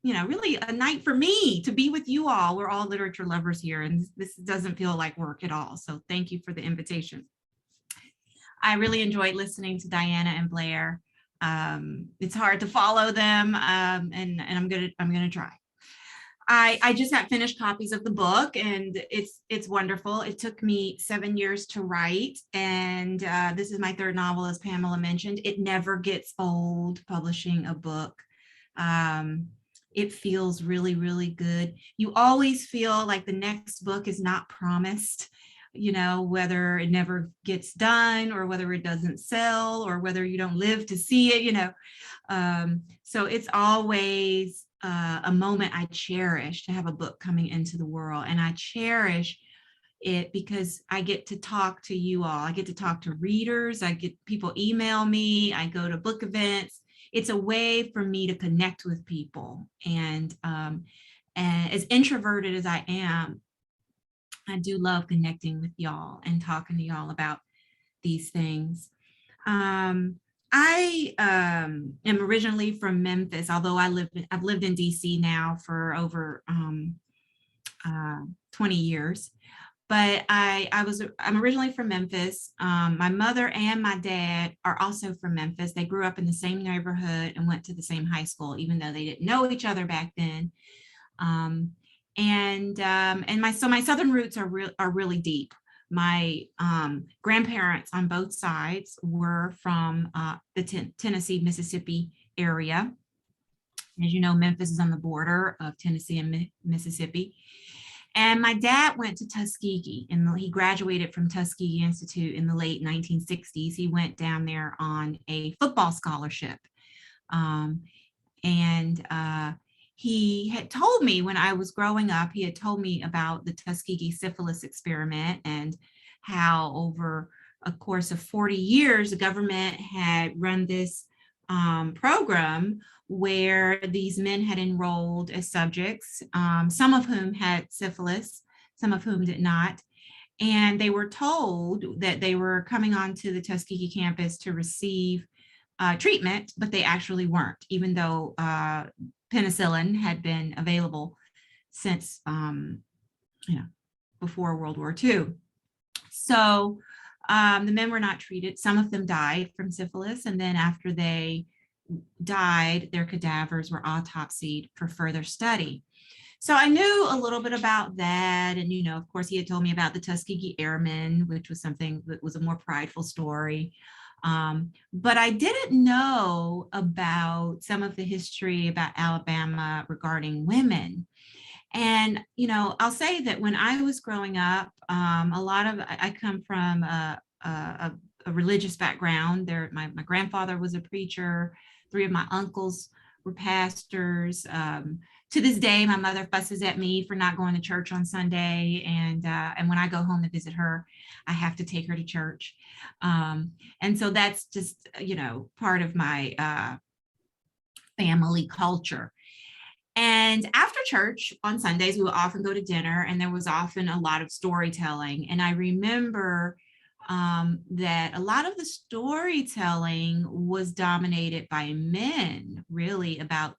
S4: really a night for me to be with you all. We're all literature lovers here, and this doesn't feel like work at all. So thank you for the invitation. I really enjoyed listening to Diana and Blair. It's hard to follow them, and I'm gonna try. I just got finished copies of the book, and it's wonderful. It took me 7 years to write, and this is my third novel, as Pamela mentioned. It never gets old publishing a book. It feels really, really good. You always feel like the next book is not promised, whether it never gets done or whether it doesn't sell or whether you don't live to see it, so it's always a moment I cherish to have a book coming into the world. And I cherish it because I get to talk to you all. I get to talk to readers. I get people email me. I go to book events. It's a way for me to connect with people. And as introverted as I am, I do love connecting with y'all and talking to y'all about these things. I am originally from Memphis, although I've lived in DC now for over 20 years. But I'm originally from Memphis. My mother and my dad are also from Memphis. They grew up in the same neighborhood and went to the same high school, even though they didn't know each other back then. My southern roots are really deep. My grandparents on both sides were from the Tennessee, Mississippi area. As you know, Memphis is on the border of Tennessee and Mississippi. And my dad went to Tuskegee, and he graduated from Tuskegee Institute in the late 1960s. He went down there on a football scholarship. He had told me when I was growing up, he had told me about the Tuskegee syphilis experiment and how over a course of 40 years, the government had run this program where these men had enrolled as subjects, some of whom had syphilis, some of whom did not. And they were told that they were coming onto the Tuskegee campus to receive treatment, but they actually weren't, even though penicillin had been available since, before World War II. So the men were not treated. Some of them died from syphilis. And then after they died, their cadavers were autopsied for further study. So I knew a little bit about that. And, of course, he had told me about the Tuskegee Airmen, which was something that was a more prideful story. But I didn't know about some of the history about Alabama regarding women. And, I'll say that when I was growing up, I come from a religious background. My grandfather was a preacher. 3 of my uncles were pastors. To this day, my mother fusses at me for not going to church on Sunday. And when I go home to visit her, I have to take her to church. And so that's just, part of my family culture. And after church on Sundays, we would often go to dinner, and there was often a lot of storytelling. And I remember that a lot of the storytelling was dominated by men, really about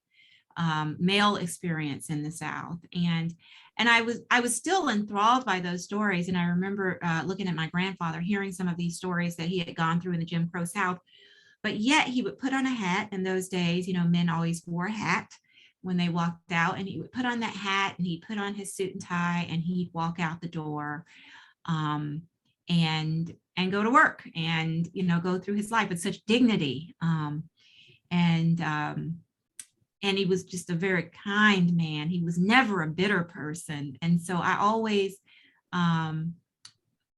S4: male experience in the South. And I was still enthralled by those stories. And I remember looking at my grandfather, hearing some of these stories that he had gone through in the Jim Crow South. But yet he would put on a hat. In those days, men always wore a hat when they walked out, and he would put on that hat, and he'd put on his suit and tie, and he'd walk out the door and go to work and, go through his life with such dignity. And he was just a very kind man. He was never a bitter person. And so I always found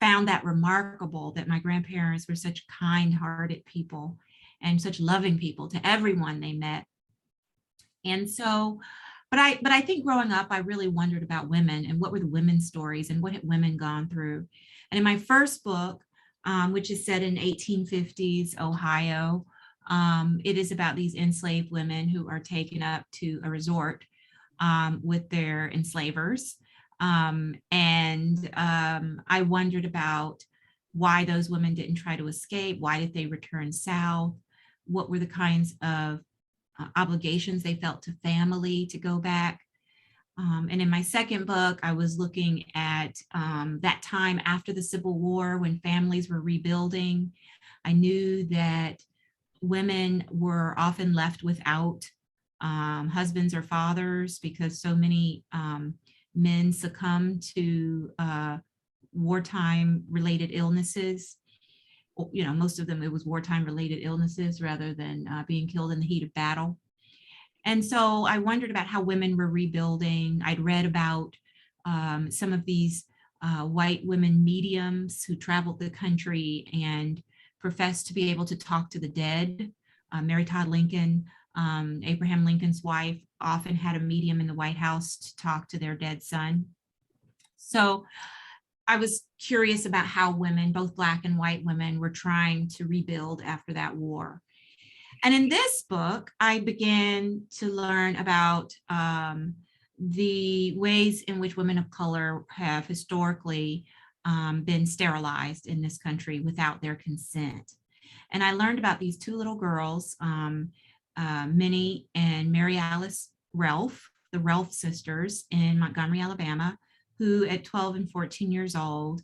S4: that remarkable, that my grandparents were such kind-hearted people and such loving people to everyone they met. And so, but I think growing up, I really wondered about women and what were the women's stories and what had women gone through. And in my first book, which is set in 1850s Ohio, it is about these enslaved women who are taken up to a resort with their enslavers. I wondered about why those women didn't try to escape. Why did they return south? What were the kinds of obligations they felt to family to go back? And in my second book, I was looking at that time after the Civil War when families were rebuilding. I knew that women were often left without husbands or fathers because so many men succumbed to wartime related illnesses. Most of them, it was wartime related illnesses rather than being killed in the heat of battle. And so I wondered about how women were rebuilding. I'd read about some of these white women mediums who traveled the country and professed to be able to talk to the dead. Mary Todd Lincoln, Abraham Lincoln's wife, often had a medium in the White House to talk to their dead son. So I was curious about how women, both Black and white women, were trying to rebuild after that war. And in this book, I began to learn about the ways in which women of color have historically been sterilized in this country without their consent. And I learned about these 2 little girls, Minnie and Mary Alice Relf, the Relf sisters in Montgomery, Alabama, who at 12 and 14 years old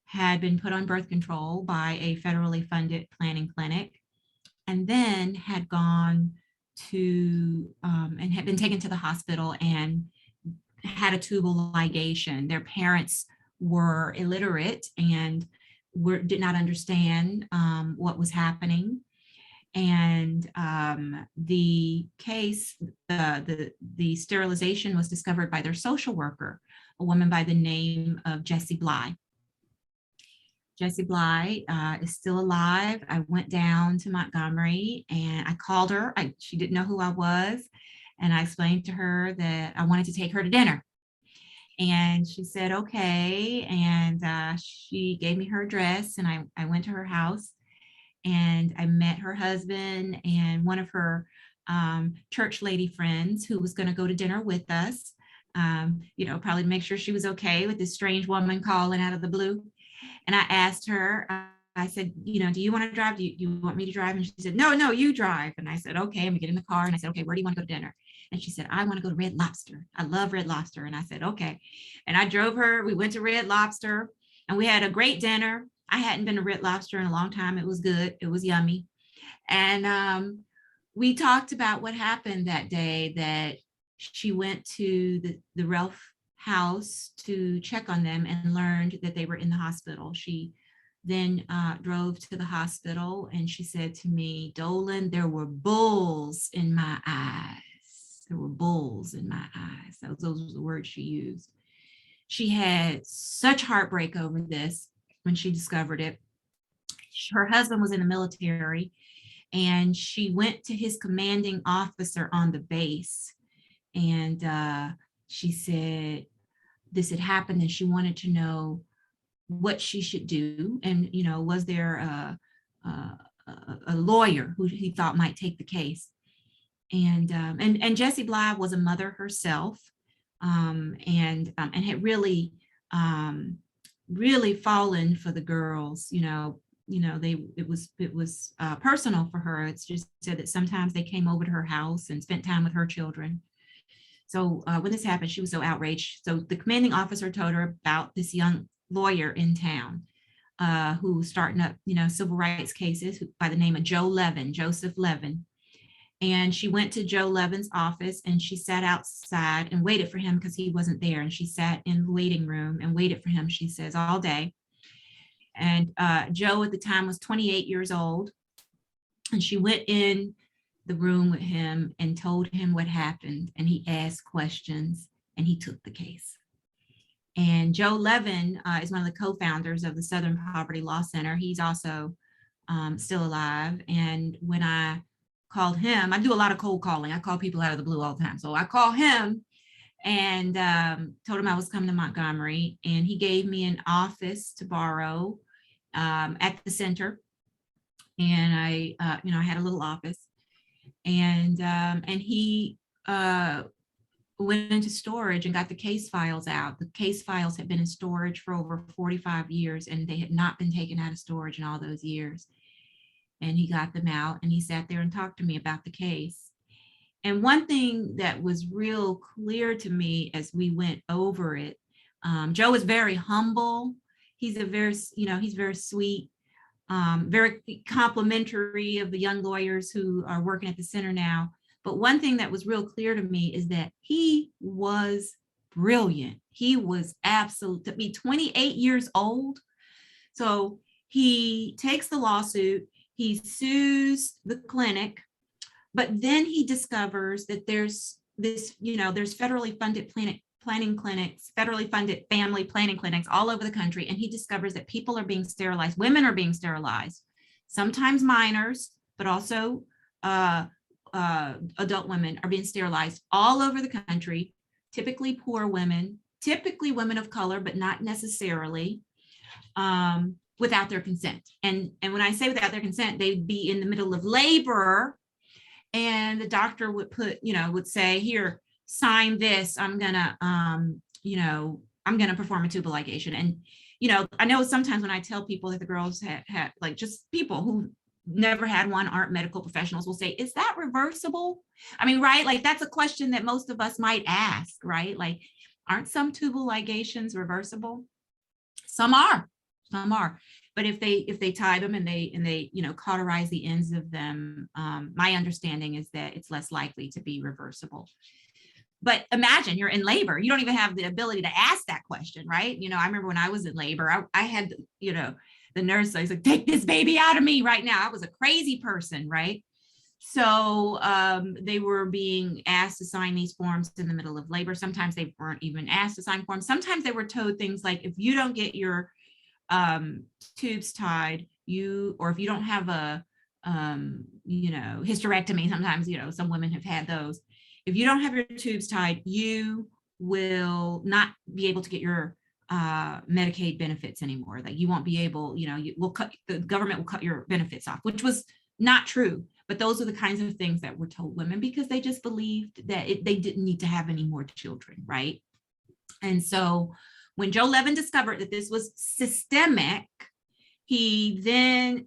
S4: had been put on birth control by a federally funded planning clinic, and then had gone to and had been taken to the hospital and had a tubal ligation. Their parents were illiterate and did not understand what was happening. And the case, the sterilization was discovered by their social worker, a woman by the name of Jessie Bly. Jessie Bly is still alive. I went down to Montgomery and I called her. She didn't know who I was. And I explained to her that I wanted to take her to dinner. And she said, okay. And she gave me her address, and I went to her house and I met her husband and one of her church lady friends who was going to go to dinner with us, probably to make sure she was okay with this strange woman calling out of the blue. And I asked her, I said, do you want to drive? Do you want me to drive? And she said, no, you drive. And I said, okay. And we get in the car and I said, okay, where do you want to go to dinner? And she said, I want to go to Red Lobster. I love Red Lobster. And I said, okay. And I drove her. We went to Red Lobster and we had a great dinner. I hadn't been to Red Lobster in a long time. It was good. It was yummy. And we talked about what happened that day, that she went to the Ralph house to check on them and learned that they were in the hospital. She then drove to the hospital, and she said to me, Dolan, there were bulls in my eyes. There were bulls in my eyes. Those were the words she used. She had such heartbreak over this when she discovered it. Her husband was in the military, and she went to his commanding officer on the base, and she said this had happened, and she wanted to know what she should do, and was there a lawyer who he thought might take the case. And Jessie Bly was a mother herself, and had really fallen for the girls. It was personal for her. It's just said that sometimes they came over to her house and spent time with her children. So when this happened, she was so outraged. So the commanding officer told her about this young lawyer in town who was starting up, civil rights cases by the name of Joseph Levin. And she went to Joe Levin's office, and she sat outside and waited for him because he wasn't there. And she sat in the waiting room and waited for him, she says, all day. And Joe at the time was 28 years old. And she went in the room with him and told him what happened. And he asked questions, and he took the case. And Joe Levin is one of the co-founders of the Southern Poverty Law Center. He's also still alive. And when I called him, I do a lot of cold calling. I call people out of the blue all the time. So I call him and told him I was coming to Montgomery. And he gave me an office to borrow at the center. And I had a little office. And he went into storage and got the case files out. The case files had been in storage for over 45 years, and they had not been taken out of storage in all those years. And he got them out, and he sat there and talked to me about the case. And one thing that was real clear to me as we went over it, Joe is very humble. He's he's very sweet, very complimentary of the young lawyers who are working at the center now. But one thing that was real clear to me is that he was brilliant. He was absolute, to be 28 years old. So he takes the lawsuit, he sues the clinic, but then he discovers that there's federally funded planning clinics, federally funded family planning clinics all over the country. And he discovers that people are being sterilized, women are being sterilized, sometimes minors, but also adult women are being sterilized all over the country, typically poor women, typically women of color, but not necessarily, without their consent. And when I say without their consent, they'd be in the middle of labor, and the doctor would would say, here, sign this. I'm gonna perform a tubal ligation. And I know sometimes when I tell people that the girls had like, just people who never had one, aren't medical professionals, will say, is that reversible? I mean, right? Like, that's a question that most of us might ask, right? Like, aren't some tubal ligations reversible? Some are. But if they tie them and they cauterize the ends of them, my understanding is that it's less likely to be reversible. But imagine you're in labor. You don't even have the ability to ask that question, right? I remember when I was in labor, I had, the nurse, I was like, take this baby out of me right now. I was a crazy person, right? So they were being asked to sign these forms in the middle of labor. Sometimes they weren't even asked to sign forms. Sometimes they were told things like, if you don't get your tubes tied, or if you don't have a hysterectomy, sometimes some women have had those. If you don't have your tubes tied, you will not be able to get your Medicaid benefits anymore. Like, you won't be able, the government will cut your benefits off, which was not true. But those are the kinds of things that were told women because they just believed that they didn't need to have any more children, right? And so when Joe Levin discovered that this was systemic, he then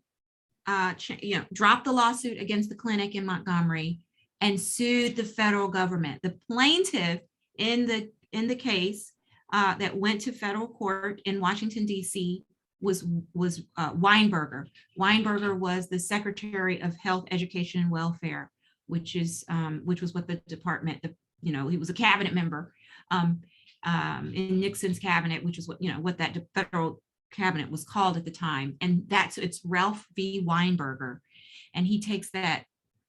S4: dropped the lawsuit against the clinic in Montgomery and sued the federal government. The plaintiff in the case that went to federal court in Washington, D.C. was Weinberger. Weinberger was the Secretary of Health, Education, and Welfare, which was what the he was a cabinet member in Nixon's cabinet, which is what that federal cabinet was called at the time. And it's Ralph V. Weinberger. And he takes that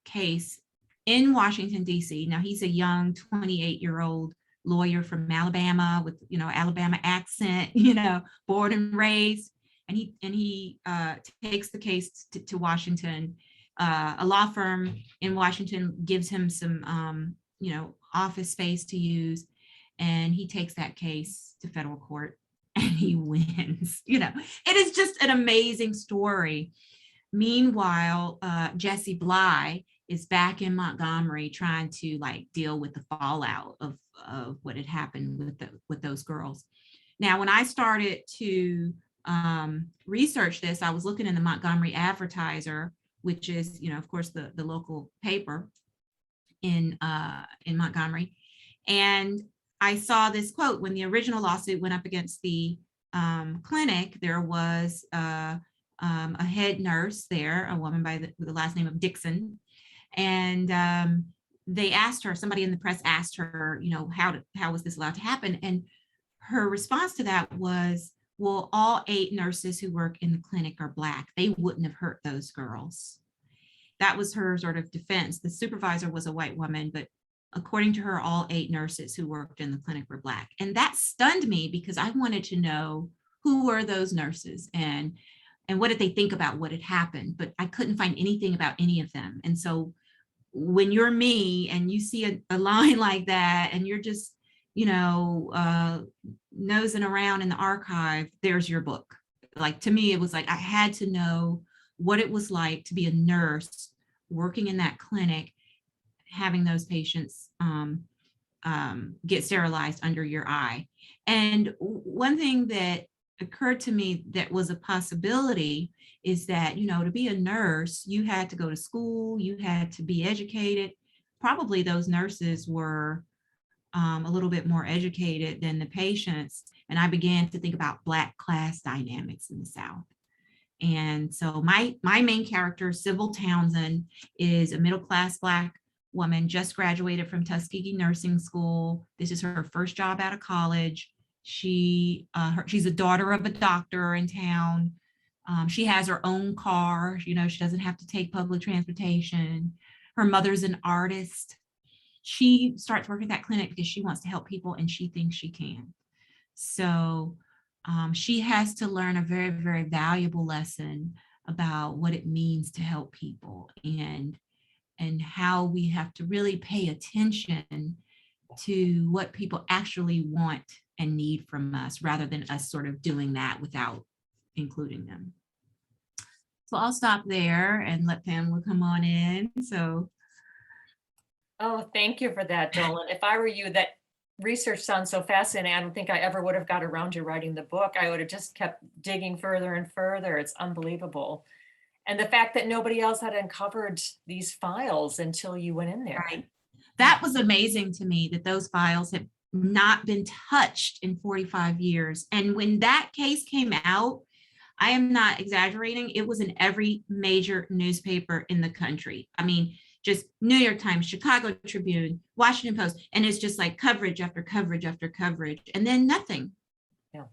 S4: case in Washington, D.C. Now he's a young 28-year-old lawyer from Alabama with, Alabama accent, born and raised. And he takes the case to Washington. A law firm in Washington gives him some, office space to use. And he takes that case to federal court and he wins. It is just an amazing story. Meanwhile, Jesse Bly is back in Montgomery trying to deal with the fallout of what had happened with those girls. Now, when I started to research this, I was looking in the Montgomery Advertiser, which is, of course, the local paper in Montgomery. And I saw this quote: when the original lawsuit went up against the clinic, there was a head nurse there, a woman with the last name of Dixon. And they asked her, somebody in the press asked her, how was this allowed to happen? And her response to that was, well, all 8 nurses who work in the clinic are Black. They wouldn't have hurt those girls. That was her sort of defense. The supervisor was a white woman, but according to her, all 8 nurses who worked in the clinic were Black. And that stunned me because I wanted to know who were those nurses and what did they think about what had happened, but I couldn't find anything about any of them. And so when you're me and you see a line like that and you're just, nosing around in the archive, there's your book. To me, it was I had to know what it was like to be a nurse working in that clinic, having those patients get sterilized under your eye. And one thing that occurred to me that was a possibility is that, to be a nurse, you had to go to school, you had to be educated. Probably those nurses were a little bit more educated than the patients. And I began to think about Black class dynamics in the South. And so my main character, Sybil Townsend, is a middle-class Black woman, just graduated from Tuskegee Nursing School. This is her first job out of college. She's a daughter of a doctor in town. She has her own car. She doesn't have to take public transportation. Her mother's an artist. She starts working at that clinic because she wants to help people and she thinks she can. So she has to learn a very, very valuable lesson about what it means to help people and how we have to really pay attention to what people actually want and need from us rather than us sort of doing that without including them. So I'll stop there and let Pamela come on in.
S1: Oh, thank you for that, Dolan. If I were you, that research sounds so fascinating. I don't think I ever would have got around to writing the book. I would have just kept digging further and further. It's unbelievable. And the fact that nobody else had uncovered these files until you went in there.
S4: Right. That was amazing to me, that those files had not been touched in 45 years. And when that case came out, I am not exaggerating, it was in every major newspaper in the country. I mean, just New York Times, Chicago Tribune, Washington Post, and it's just coverage after coverage after coverage, and then nothing.
S1: Yeah.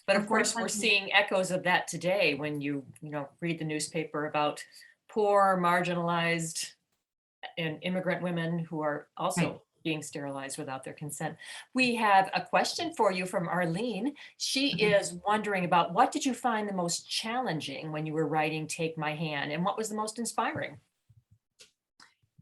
S1: But of course, we're seeing echoes of that today when you read the newspaper about poor, marginalized, and immigrant women who are also being sterilized without their consent. We have a question for you from Arlene. She is wondering about, what did you find the most challenging when you were writing Take My Hand, and what was the most inspiring?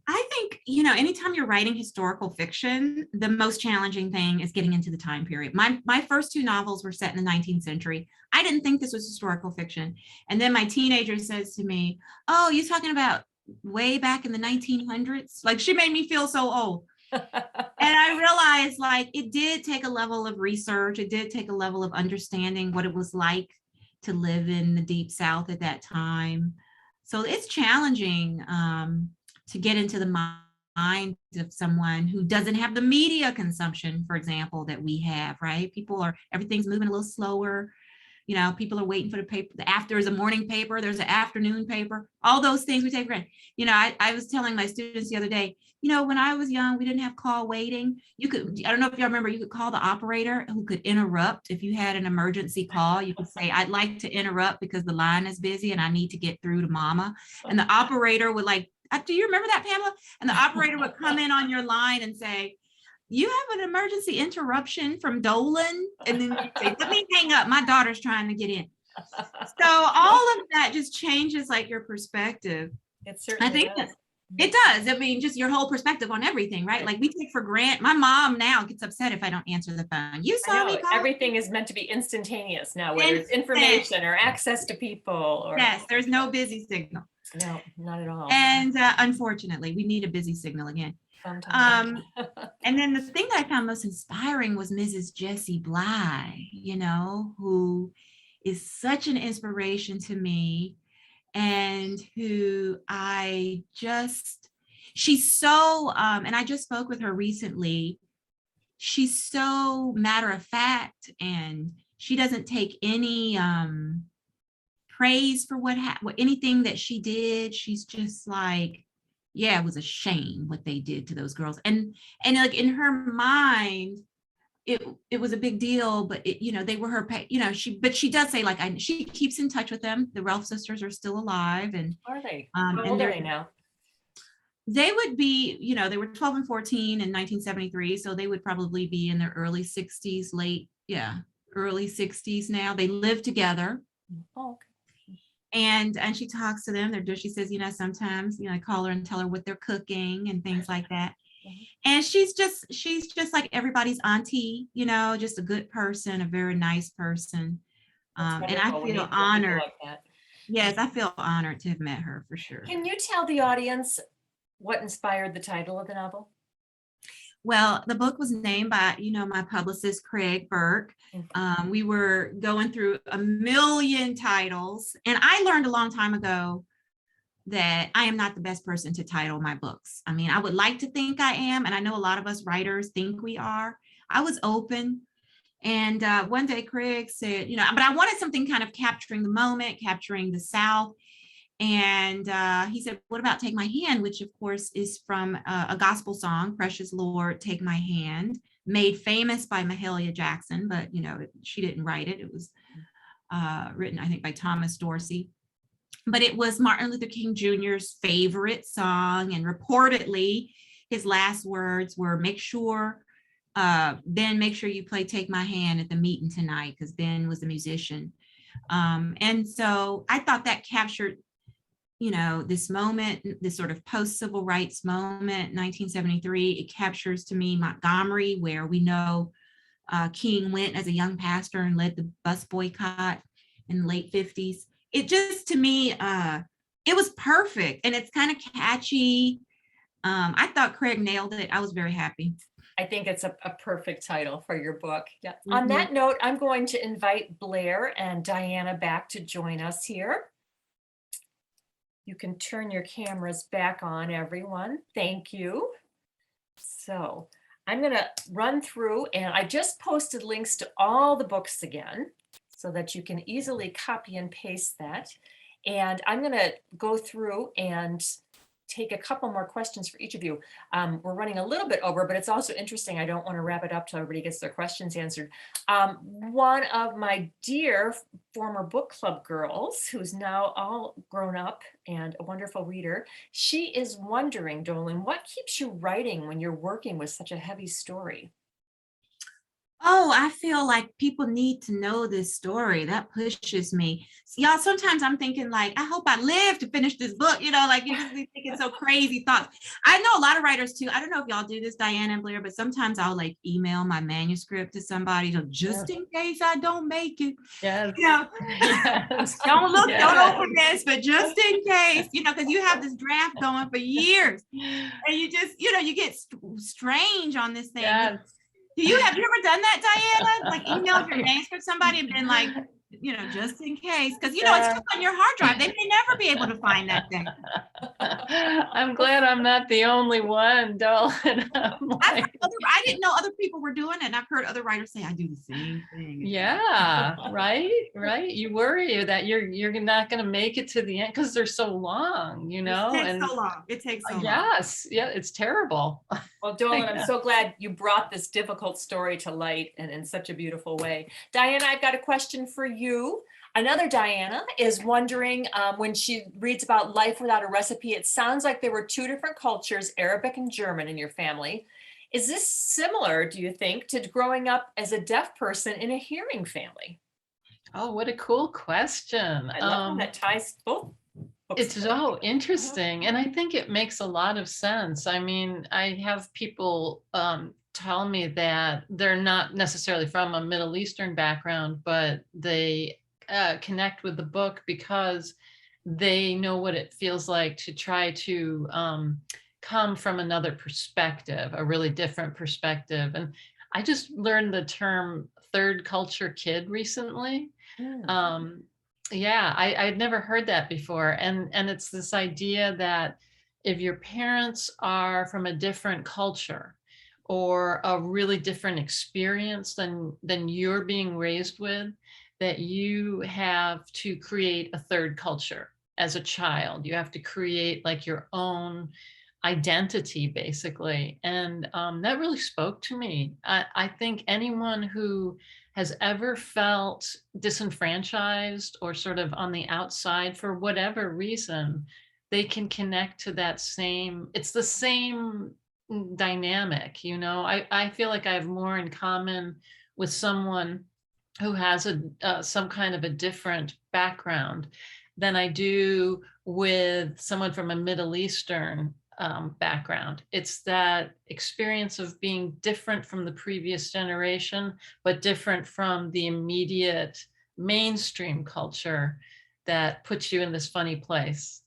S4: I think, anytime you're writing historical fiction, the most challenging thing is getting into the time period. My first 2 novels were set in the 19th century. I didn't think this was historical fiction. And then my teenager says to me, oh, you're talking about way back in the 1900s? She made me feel so old. And I realized it did take a level of research. It did take a level of understanding what it was like to live in the Deep South at that time. So it's challenging to get into the mind of someone who doesn't have the media consumption, for example, that we have, right? Everything's moving a little slower. People are waiting for the paper. There's a morning paper, there's an afternoon paper, all those things we take for granted. I was telling my students the other day, when I was young, we didn't have call waiting. I don't know if y'all remember, you could call the operator who could interrupt. If you had an emergency call, you could say, I'd like to interrupt because the line is busy and I need to get through to mama. And the operator would do you remember that, Pamela? And the operator would come in on your line and say, you have an emergency interruption from Dolan. And then you say, let me hang up. My daughter's trying to get in. So all of that just changes your perspective.
S1: It certainly does.
S4: It does. I mean, just your whole perspective on everything, right? We take for granted. My mom now gets upset if I don't answer the phone. You saw me call.
S1: Everything is meant to be instantaneous now, whether it's information or access to people.
S4: Yes, there's no busy signal.
S1: No, not at all.
S4: And unfortunately, we need a busy signal again. And then the thing that I found most inspiring was Mrs. Jessie Bly, who is such an inspiration to me, and who she's so, and I just spoke with her recently. She's so matter of fact, and she doesn't take any praise for what anything that she did. She's just it was a shame what they did to those girls. And in her mind, it was a big deal, but they were her, she does say she keeps in touch with them. The Ralph sisters are still alive. And
S1: are they? How old are they now?
S4: They would be, they were 12 and 14 in 1973. So they would probably be in their early 60s, early 60s now. They live together.
S1: Oh, okay.
S4: And she talks to them. She says, sometimes, I call her and tell her what they're cooking and things like that. And she's just like everybody's auntie, just a good person, a very nice person. And I feel honored. Yes, I feel honored to have met her for sure.
S1: Can you tell the audience what inspired the title of the novel?
S4: Well, the book was named by, my publicist, Craig Burke. We were going through a million titles. And I learned a long time ago that I am not the best person to title my books. I mean, I would like to think I am. And I know a lot of us writers think we are. I was open. And one day Craig said, but I wanted something kind of capturing the moment, capturing the South. And he said, what about Take My Hand, which of course is from a gospel song, Precious Lord, Take My Hand, made famous by Mahalia Jackson, but she didn't write it. It was written, I think, by Thomas Dorsey. But it was Martin Luther King Jr.'s favorite song. And reportedly, his last words were, Ben, make sure you play Take My Hand at the meeting tonight, because Ben was a musician. And so I thought that captured this moment, this sort of post-civil rights moment, 1973, it captures to me Montgomery, where we know King went as a young pastor and led the bus boycott in the late 50s. It just, to me, it was perfect, and it's kind of catchy. I thought Craig nailed it. I was very happy.
S1: I think it's a perfect title for your book. Yeah. Mm-hmm. On that note, I'm going to invite Blair and Diana back to join us here. You can turn your cameras back on, everyone. Thank you. So I'm going to run through, and I just posted links to all the books again so that you can easily copy and paste that. And I'm going to go through and take a couple more questions for each of you. We're running a little bit over, but it's also interesting. I don't want to wrap it up till everybody gets their questions answered. One of my dear former book club girls, who's now all grown up and a wonderful reader, she is wondering, Dolan, what keeps you writing when you're working with such a heavy story?
S4: Oh, I feel like people need to know this story. That pushes me. So, y'all, sometimes I'm thinking I hope I live to finish this book, you're just thinking so crazy thoughts. I know a lot of writers too. I don't know if y'all do this, Diana and Blair, but sometimes I'll email my manuscript to somebody just in case I don't make it.
S2: Yes.
S4: Yes. Don't look, don't open this, but just in case, because you have this draft going for years and you just, you get strange on this thing. Yes. Have you ever done that, Diana? Emailed your manuscript to somebody and been just in case, because it's still on your hard drive. They may never be able to find that thing.
S2: I'm glad I'm not the only one, Dolan.
S4: I didn't know other people were doing it. And I've heard other writers say I do the same thing.
S2: Yeah, right. You worry that you're not going to make it to the end because they're so long,
S4: It takes so long. It takes so long.
S2: Yes, yeah, it's terrible.
S1: Well, Dolan, I'm so glad you brought this difficult story to light and in such a beautiful way. Diana, I've got a question for you. Another Diana is wondering, when she reads about life without a recipe, it sounds like there were two different cultures, Arabic and German, in your family. Is this similar, do you think, to growing up as a deaf person in a hearing family?
S2: Oh, what a cool question.
S1: I love how that ties both books
S2: It's
S1: together.
S2: so interesting. And I think it makes a lot of sense. I mean, I have people tell me that they're not necessarily from a Middle Eastern background, but they connect with the book because they know what it feels like to try to come from another perspective, a really different perspective. And I just learned the term third culture kid recently. Yeah, I had never heard that before. And it's this idea that if your parents are from a different culture or a really different experience than you're being raised with, that you have to create a third culture as a child. You have to create like your own identity, basically. And that really spoke to me. I think anyone who has ever felt disenfranchised or sort of on the outside for whatever reason, they can connect to that it's the same dynamic. I feel like I have more in common with someone who has some kind of a different background than I do with someone from a Middle Eastern background. It's that experience of being different from the previous generation, but different from the immediate mainstream culture that puts you in this funny place.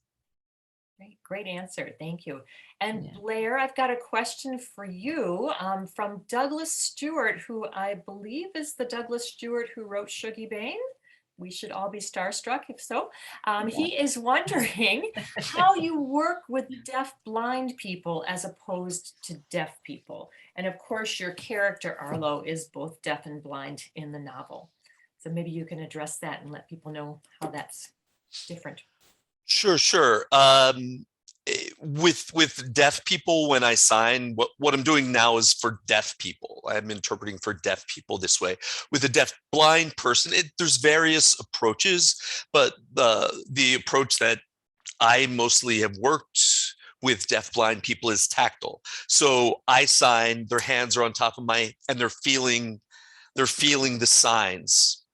S1: Great answer. Thank you. And Blair, I've got a question for you from Douglas Stewart, who I believe is the Douglas Stewart who wrote Shuggie Bain. We should all be starstruck if so. He is wondering how you work with deaf blind people as opposed to deaf people. And of course, your character Arlo is both deaf and blind in the novel. So maybe you can address that and let people know how that's different.
S3: Sure. With deaf people, when I sign, what I'm doing now is for deaf people. I'm interpreting for deaf people this way. With a deaf blind person, there's various approaches, but the approach that I mostly have worked with deaf blind people is tactile. So I sign, their hands are on top of and they're feeling the signs.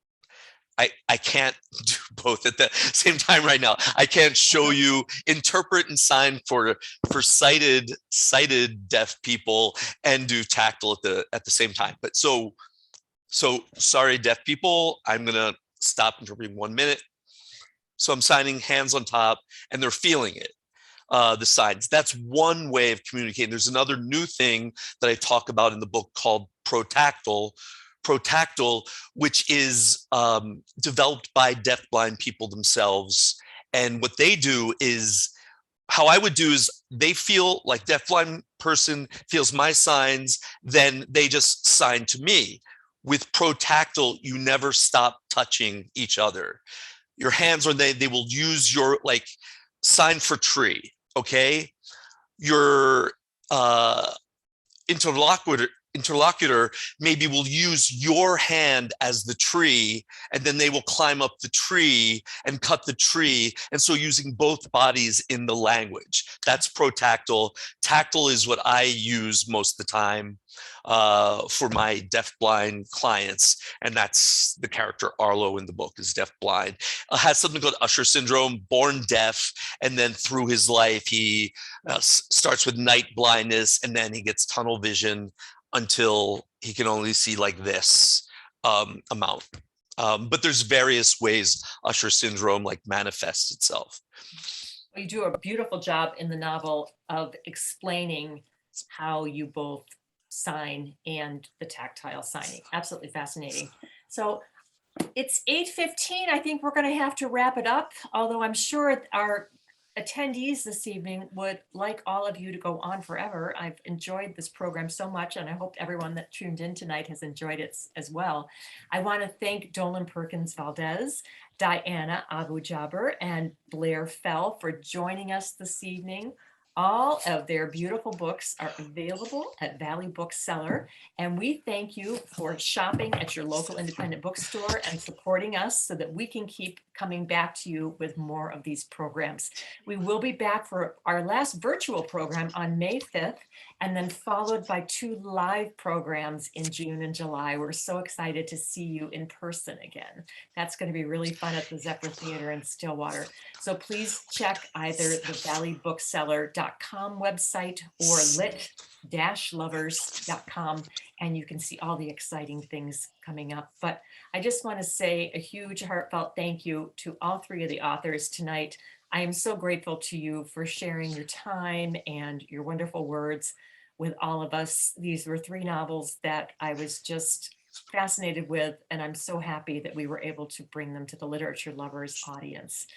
S3: I can't do both at the same time right now. I can't show you, interpret and sign for sighted deaf people and do tactile at the same time. But so sorry, deaf people, I'm gonna stop interpreting 1 minute. So I'm signing hands on top and they're feeling it. The signs. That's one way of communicating. There's another new thing that I talk about in the book called protactile, which is developed by deafblind people themselves. And what they do is, how I would do is, they feel like deafblind person feels my signs, then they just sign to me. With protactile, you never stop touching each other. Your hands are, they will use your, like, sign for tree, okay? Your interlocutor maybe will use your hand as the tree, and then they will climb up the tree and cut the tree. And so using both bodies in the language, that's protactile. Tactile is what I use most of the time for my deafblind clients. And that's the character Arlo in the book, is deafblind. Has something called Usher syndrome, born deaf. And then through his life, he starts with night blindness, and then he gets tunnel vision until he can only see like this amount. But there's various ways Usher syndrome like manifests itself.
S1: You do a beautiful job in the novel of explaining how you both sign and the tactile signing. Absolutely fascinating. So It's 8:15. I think we're going to have to wrap it up, although I'm sure our attendees this evening would like all of you to go on forever. I've enjoyed this program so much, and I hope everyone that tuned in tonight has enjoyed it as well. I want to thank Dolan Perkins-Valdez, Diana Abu Jaber, and Blair Fell for joining us this evening. All of their beautiful books are available at Valley Bookseller, and we thank you for shopping at your local independent bookstore and supporting us so that we can keep coming back to you with more of these programs. We will be back for our last virtual program on May 5th, and then followed by 2 live programs in June and July. We're so excited to see you in person again. That's going to be really fun at the Zephyr Theater in Stillwater. So please check either the valleybookseller.com website or lit-lovers.com, and you can see all the exciting things coming up. But I just want to say a huge heartfelt thank you to all 3 of the authors tonight. I am so grateful to you for sharing your time and your wonderful words with all of us. These were 3 novels that I was just fascinated with, and I'm so happy that we were able to bring them to the literature lovers audience.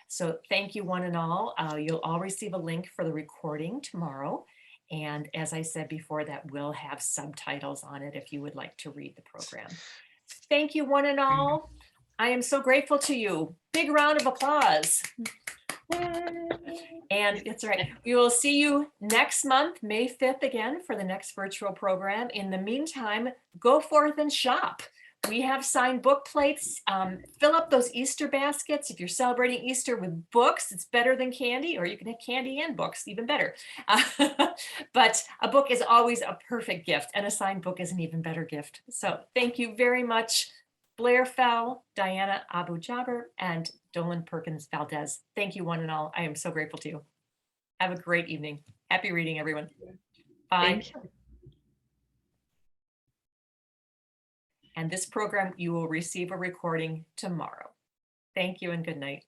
S1: So thank you one and all. You'll all receive a link for the recording tomorrow. And as I said before, that will have subtitles on it if you would like to read the program. Thank you one and all. I am so grateful to you. Big round of applause. And it's right. We will see you next month, May 5th again for the next virtual program. In the meantime, go forth and shop. We have signed book plates. Fill up those Easter baskets. If you're celebrating Easter with books, it's better than candy, or you can have candy and books, even better. But a book is always a perfect gift, and a signed book is an even better gift. So thank you very much, Blair Fell, Diana Abu Jaber, and Dolan Perkins-Valdez. Thank you one and all. I am so grateful to you. Have a great evening. Happy reading, everyone. Bye.
S2: Thank you.
S1: And this program, you will receive a recording tomorrow. Thank you and good night.